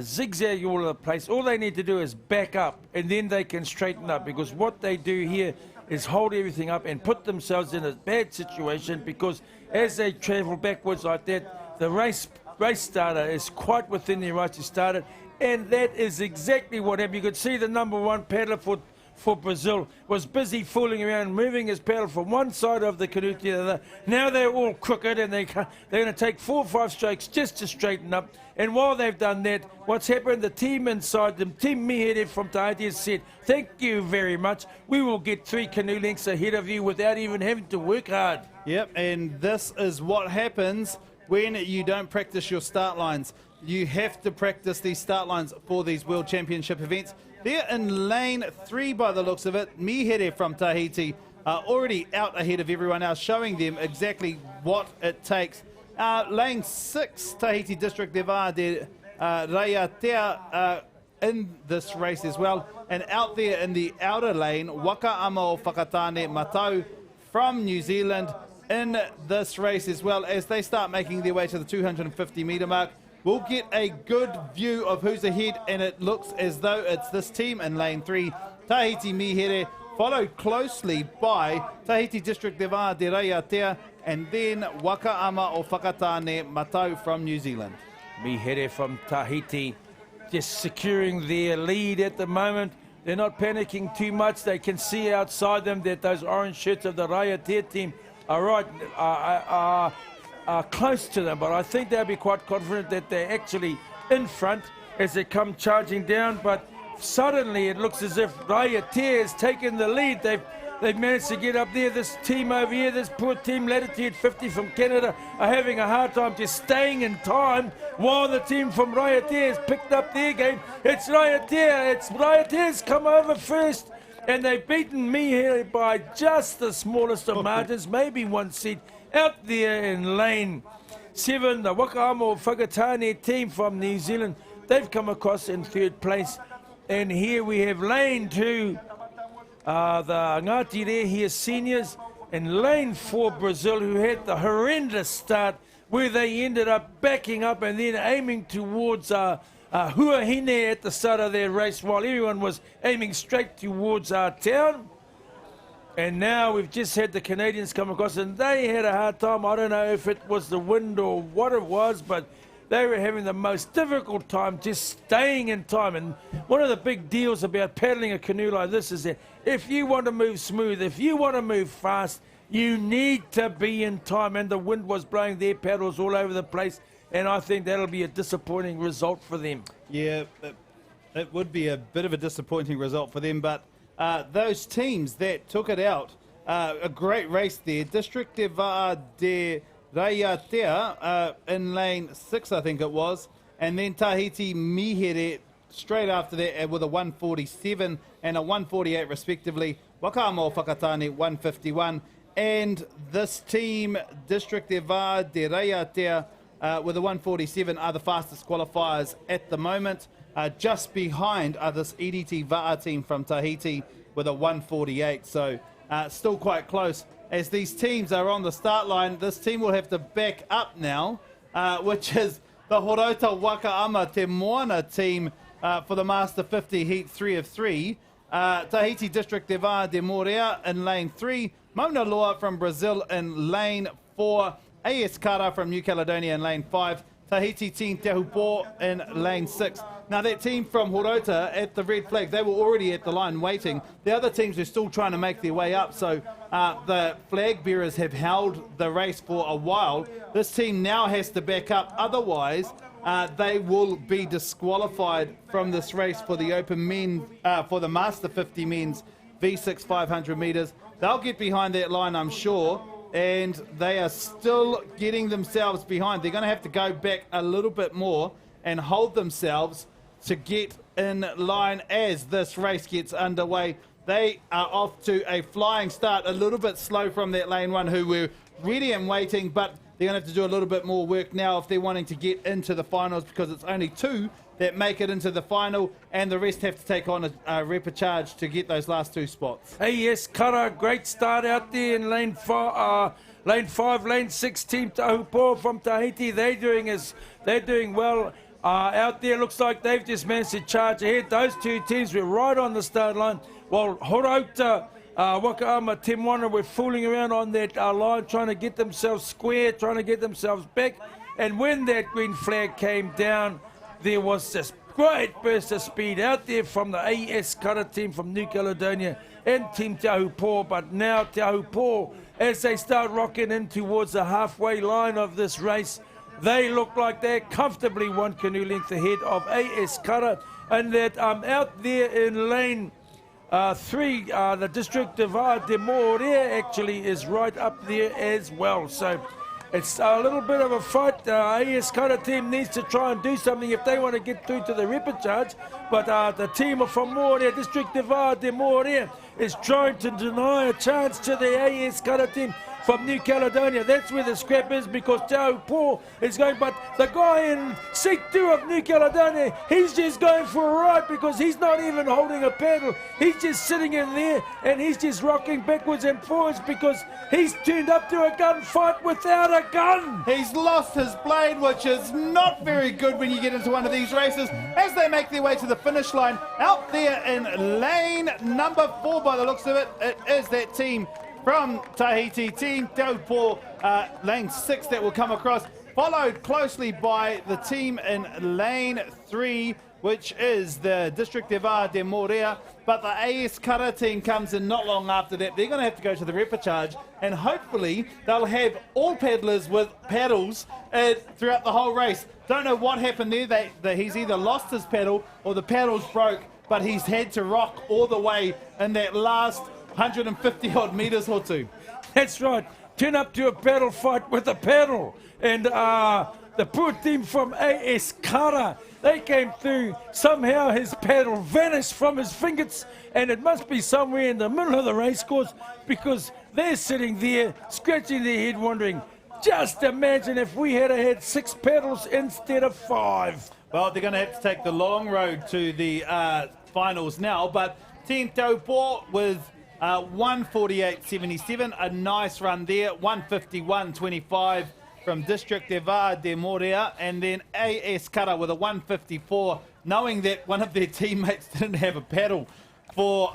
zigzag all over the place. All they need to do is back up, and then they can straighten up, because what they do here is hold everything up and put themselves in a bad situation, because as they travel backwards like that, the race starter is quite within their right to start it, and that is exactly what happened. You could see the number 1 paddler for Brazil was busy fooling around, moving his paddle from one side of the canoe to the other. Now they're all crooked, and they're going to take 4 or 5 strokes just to straighten up. And while they've done that, what's happened, the team inside them, Team Mihere from Tahiti, has said, thank you very much. We will get 3 canoe lengths ahead of you without even having to work hard.
Yep, and this is what happens when you don't practice your start lines. You have to practice these start lines for these World Championship events. They're in lane 3 by the looks of it. Mihere from Tahiti are already out ahead of everyone else, showing them exactly what it takes. Lane 6, Tahiti District de VAA de Raiatea in this race as well. And out there in the outer lane, Wakaamo Whakatane Matau from New Zealand in this race as well, as they start making their way to the 250 metre mark. We'll get a good view of who's ahead, and it looks as though it's this team in lane 3, Tahiti Mihere, followed closely by Tahiti District de VAA de Raiatea, and then Wakaama o Whakatane Matau from New Zealand.
Mihere from Tahiti just securing their lead at the moment. They're not panicking too much. They can see outside them that those orange shirts of the Raiatea team are close to them, but I think they'll be quite confident that they're actually in front as they come charging down. But suddenly it looks as if Raiatea has taken the lead. They're They've managed to get up there. This team over here, this poor team, Latitude 50 from Canada, are having a hard time just staying in time while the team from Raiatea has picked up their game. It's Raiatea's come over first, and they've beaten me here by just the smallest of margins, maybe 1 seat. Out there in lane 7, the Wakaamo Whakatane team from New Zealand, they've come across in 3rd place. And here we have lane 2, the Ngāti Rehia seniors, and lane 4, Brazil, who had the horrendous start where they ended up backing up and then aiming towards Huahine at the start of their race while everyone was aiming straight towards our town. And now we've just had the Canadians come across, and they had a hard time. I don't know if it was the wind or what it was, but they were having the most difficult time just staying in time. And one of the big deals about paddling a canoe like this is that if you want to move smooth, if you want to move fast, you need to be in time. And the wind was blowing their paddles all over the place, and I think that'll be a disappointing result for them.
Yeah, it would be a bit of a disappointing result for them, but those teams that took it out, a great race there. District de VAA de Raiatea in lane 6, I think it was, and then Tahiti Mihere straight after that with a 147 and a 148 respectively. Wakaamo Whakatane 151, and this team, District de VAA de Raiatea, with a 147 are the fastest qualifiers at the moment. Just behind are this EDT VAA team from Tahiti with a 148. So still quite close. As these teams are on the start line, this team will have to back up now, which is the Horota Wakaama Te Moana team for the Master 50 Heat 3 of 3. Tahiti District de VAA de Morea in lane 3. Mauna Loa from Brazil in lane 4. AS Kara from New Caledonia in lane 5. Tahiti team Te Hupo in lane 6. Now that team from Horota at the red flag, they were already at the line waiting. The other teams are still trying to make their way up, so the flag bearers have held the race for a while. This team now has to back up, otherwise they will be disqualified from this race for the open men, for the Master 50 men's V6 500 metres. They'll get behind that line, I'm sure, and they are still getting themselves behind. They're going to have to go back a little bit more and hold themselves to get in line as this race gets underway. They are off to a flying start, a little bit slow from that lane 1 who were ready and waiting, but they're going to have to do a little bit more work now if they're wanting to get into the finals, because it's only 2 that make it into the final, and the rest have to take on a repechage to get those last 2 spots.
Hey, yes, Kara, great start out there in lane 5, lane 6 team Tahupo from Tahiti. They're doing well. Out there, looks like they've just managed to charge ahead. Those 2 teams were right on the start line, while Horota, Wakaama, Te Moana were fooling around on that line, trying to get themselves square, trying to get themselves back. And when that green flag came down, there was this great burst of speed out there from the AS Kara team from New Caledonia and Team Te Ahupo. But now Te Ahupo, as they start rocking in towards the halfway line of this race, they look like they're comfortably 1 canoe length ahead of AS Kara, and that out there in lane 3, the District de VAA de Morea actually is right up there as well. So it's a little bit of a fight. AS Kara team needs to try and do something if they want to get through to the repechage, but the team from Morea, District de VAA de Morea, is trying to deny a chance to the AS Kara team from New Caledonia. That's where the scrap is, because Te Ahupo is going, but the guy in seat 2 of New Caledonia, he's just going for a ride because he's not even holding a paddle. He's just sitting in there and he's just rocking backwards and forwards because he's turned up to a gunfight without a gun.
He's lost his blade, which is not very good when you get into one of these races, as they make their way to the finish line. Out there in lane number 4, by the looks of it, it is that team from Tahiti, Team Taupo, lane 6 that will come across, followed closely by the team in lane 3, which is the District de VAA de Morea. But the AS Kara team comes in not long after that. They're going to have to go to the repechage, and hopefully they'll have all paddlers with paddles throughout the whole race. Don't know what happened there. He's either lost his paddle or the paddles broke, but he's had to rock all the way in that last 150 odd metres or two.
That's right. Turn up to a paddle fight with a paddle. And the poor team from AS Kara, they came through. Somehow his paddle vanished from his fingers, and it must be somewhere in the middle of the race course, because they're sitting there scratching their head wondering, just imagine if we had 6 paddles instead of 5.
Well, they're going to have to take the long road to the finals now, but Team Taupo with 148.77, a nice run there, 151.25 from District de VAA de Morea, and then AS Kara with a 154, knowing that one of their teammates didn't have a paddle for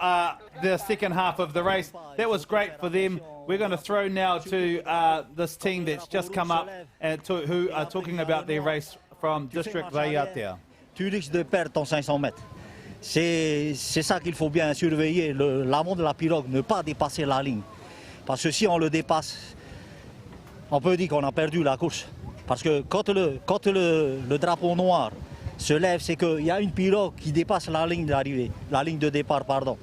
the second half of the race. That was great for them. We're going to throw now to this team that's just come up and who are talking about their race from District Vaiatea.
Tu risques de perdre ton 500 mètres. C'est ça qu'il faut bien surveiller, l'amont de la pirogue, ne pas dépasser la ligne. Parce que si on le dépasse, on peut dire qu'on a perdu la course. Parce que quand le drapeau noir se lève, c'est qu'il y a une pirogue qui dépasse la ligne d'arrivée, la ligne de départ, pardon.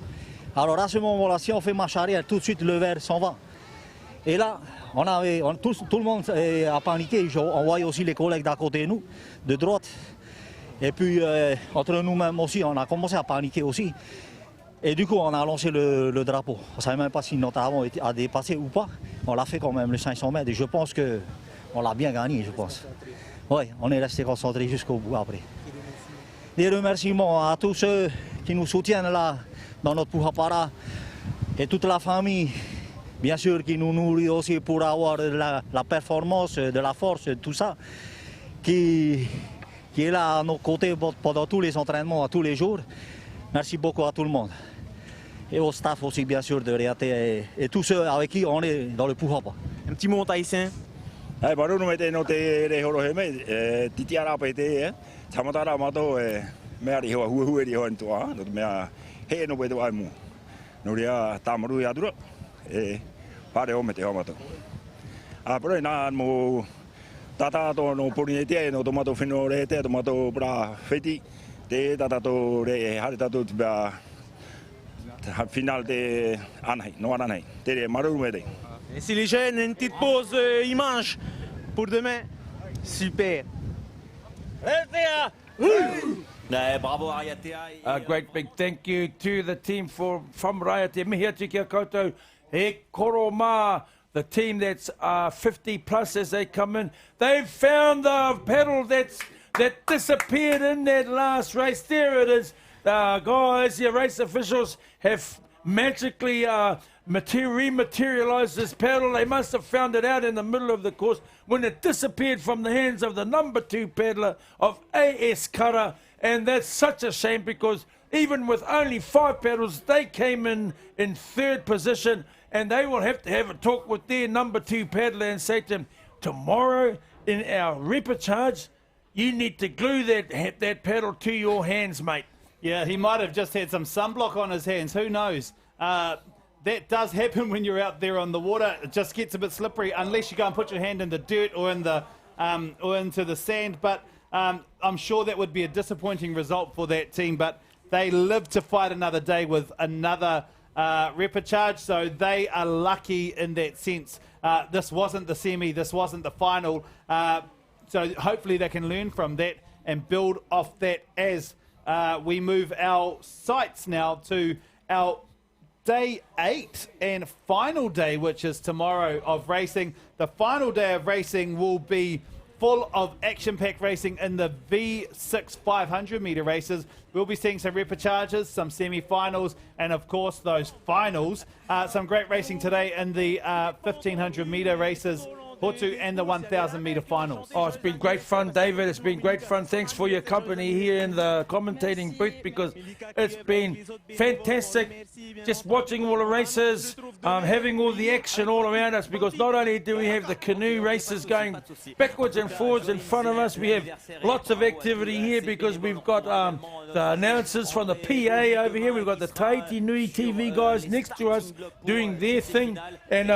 Alors à ce moment-là, si on fait marche arrière, tout de suite le vert s'en va. Et là, tout le monde a paniqué. On voyait aussi les collègues d'à côté de nous, de droite. Et puis, entre nous-mêmes aussi, on a commencé à paniquer aussi. Et du coup, on a lancé le drapeau. On ne savait même pas si notre avant a dépassé ou pas. On l'a fait quand même, le 500 mètres. Et je pense qu'on l'a bien gagné, je pense. Oui, on est resté concentré jusqu'au bout après. Des remerciements à tous ceux qui nous soutiennent là, dans notre Puhapara. Et toute la famille, bien sûr, qui nous nourrit aussi pour avoir de la performance, de la force, tout ça. Qui est là à nos côtés pendant tous les entraînements, tous les jours. Merci beaucoup à tout le monde. Et au staff aussi, bien sûr, de Réaté et tous ceux avec qui on est dans le Puhapa.
Un petit mot tahitien.
Baru no mete no te re horo he me titi ara pe te tamatara mato me ari ho hu ri ho ntua no me he no pe to ai mu no ria tamaru ya duro pare o mete ho mato a pro na mo tata to no pori te no tomato fino re te tomato bra feti te tata to re hari tata to ba final de anai no anai te maru me te.
Et si les jeunes, une petite pause image pour demain, super.
Bravo Raiatea.
A great big thank you to the team from Raiatea. Mihi atu kia koutou. He koro mā, the team that's 50 plus as they come in. They've found the pedal that disappeared in that last race. There it is. Guys, the race officials have magically rematerialized this paddle. They must have found it out in the middle of the course when it disappeared from the hands of the number 2 paddler of AS Kara, and that's such a shame because even with only 5 paddles, they came in 3rd position, and they will have to have a talk with their number 2 paddler and say to him, tomorrow in our repecharge, you need to glue that paddle to your hands, mate.
Yeah, he might have just had some sunblock on his hands. Who knows? That does happen when you're out there on the water. It just gets a bit slippery unless you go and put your hand in the dirt or in the or into the sand. But I'm sure that would be a disappointing result for that team. But they live to fight another day with another repecharge, so they are lucky in that sense. This wasn't the semi. This wasn't the final. So hopefully they can learn from that and build off that as we move our sights now to our Day 8 and final day, which is tomorrow of racing. The final day of racing will be full of action-packed racing in the V6 500-metre races. We'll be seeing some repecharges, some semi-finals, and of course those finals. Some great racing today in the 1500-metre races, Hotu, and the 1,000-metre finals.
Oh, it's been great fun, David. It's been great fun. Thanks for your company here in the commentating booth because it's been fantastic just watching all the races, having all the action all around us because not only do we have the canoe races going backwards and forwards in front of us, we have lots of activity here because we've got the announcers from the PA over here. We've got the Tahiti Nui TV guys next to us doing their thing, and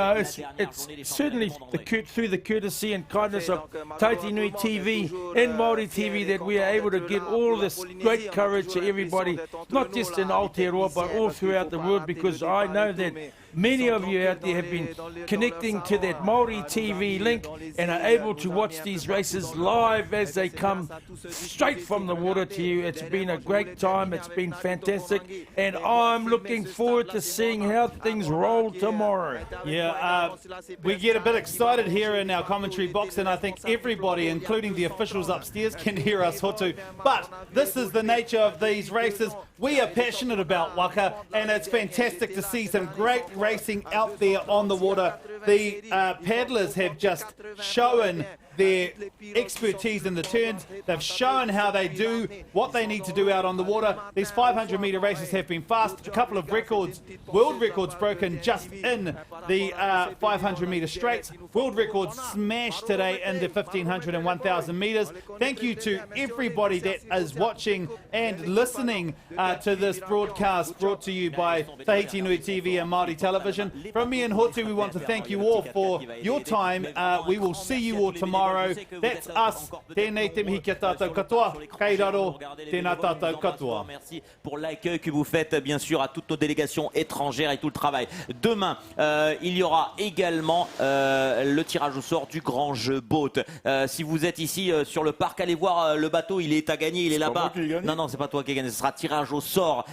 it's certainly the Kurt through the courtesy and kindness of Taiti Nui TV and Māori TV that we are able to get all this great coverage to everybody, not just in Aotearoa, but all throughout the world, because I know that many of you out there have been connecting to that Māori TV link and are able to watch these races live as they come straight from the water to you. It's been a great time. It's been fantastic. And I'm looking forward to seeing how things roll tomorrow.
Yeah, we get a bit excited here in our commentary box, and I think everybody, including the officials upstairs, can hear us, Hotu. But this is the nature of these races. We are passionate about waka, and it's fantastic to see some great racing out there on the water. The paddlers have just shown their expertise in the turns. They've shown how they do what they need to do out on the water. These 500-metre races have been fast. A couple of records, world records broken just in the 500-metre straights. World records smashed today in the 1,500 and 1,000 metres. Thank you to everybody that is watching and listening to this broadcast brought to you by Tahiti Nui TV and Māori Television. From me and Hotu, we want to thank you all for your time. We will see you all tomorrow. That's us. Tēnei te mihi kia tātou katoa. Kei raro, tēnā tātou katoa.
Merci pour l'accueil que vous faites, bien sûr, à toutes nos délégations étrangères et tout le travail. Demain, il y aura également le tirage au sort du grand jeu boat. Si vous êtes ici sur le parc, allez voir le bateau, il est à gagner, il est là-bas. Non, non, c'est pas toi qui as gagné, ce sera tirage au sort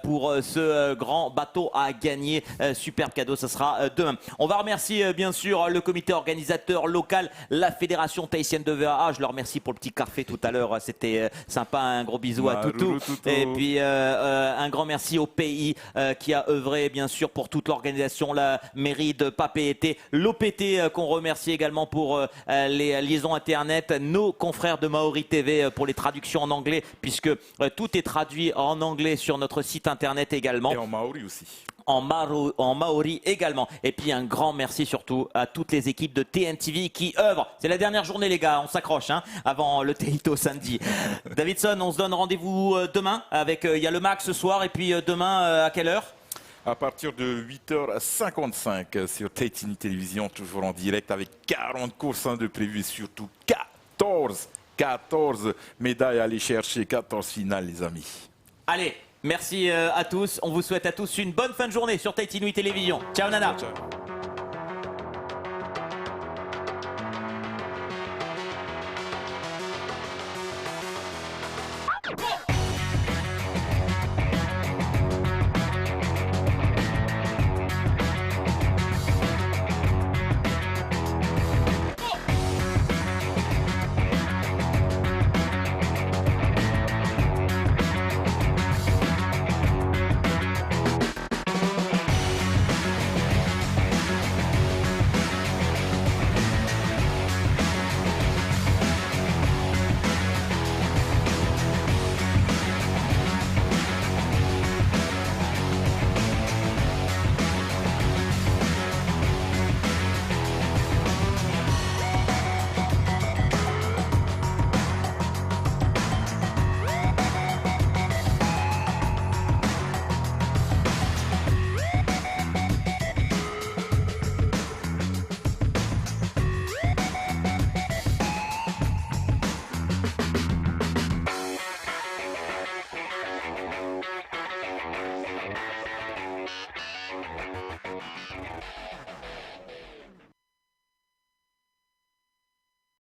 pour ce grand bateau à gagner. Superbe cadeau, ce sera demain. On va remercier bien sûr le comité organisateur local, la fédération tahitienne de VAA. Je leur remercie pour le petit café tout à l'heure, c'était sympa. Un gros bisou à Toutou. Et puis un grand merci au pays qui a œuvré bien sûr pour toute l'organisation, la mairie de Papeete, l'OPT qu'on remercie également pour les liaisons internet, nos confrères de Maori TV pour les traductions en anglais, puisque tout est traduit en anglais sur notre site internet également.
Et en maori aussi.
En maori également. Et puis un grand merci surtout à toutes les équipes de TNTV qui œuvrent. C'est la dernière journée les gars, on s'accroche avant le Teito samedi. Davidson, on se donne rendez-vous demain avec, il y a le Max ce soir, et puis demain à quelle heure?
À partir de 8h55 sur Tahiti Nui Télévision, toujours en direct avec 40 courses de prévues et surtout 14 médailles à aller chercher, 14 finales les amis.
Allez, merci à tous. On vous souhaite à tous une bonne fin de journée sur Tahiti Nui Télévision. Ciao Nana.
Ciao.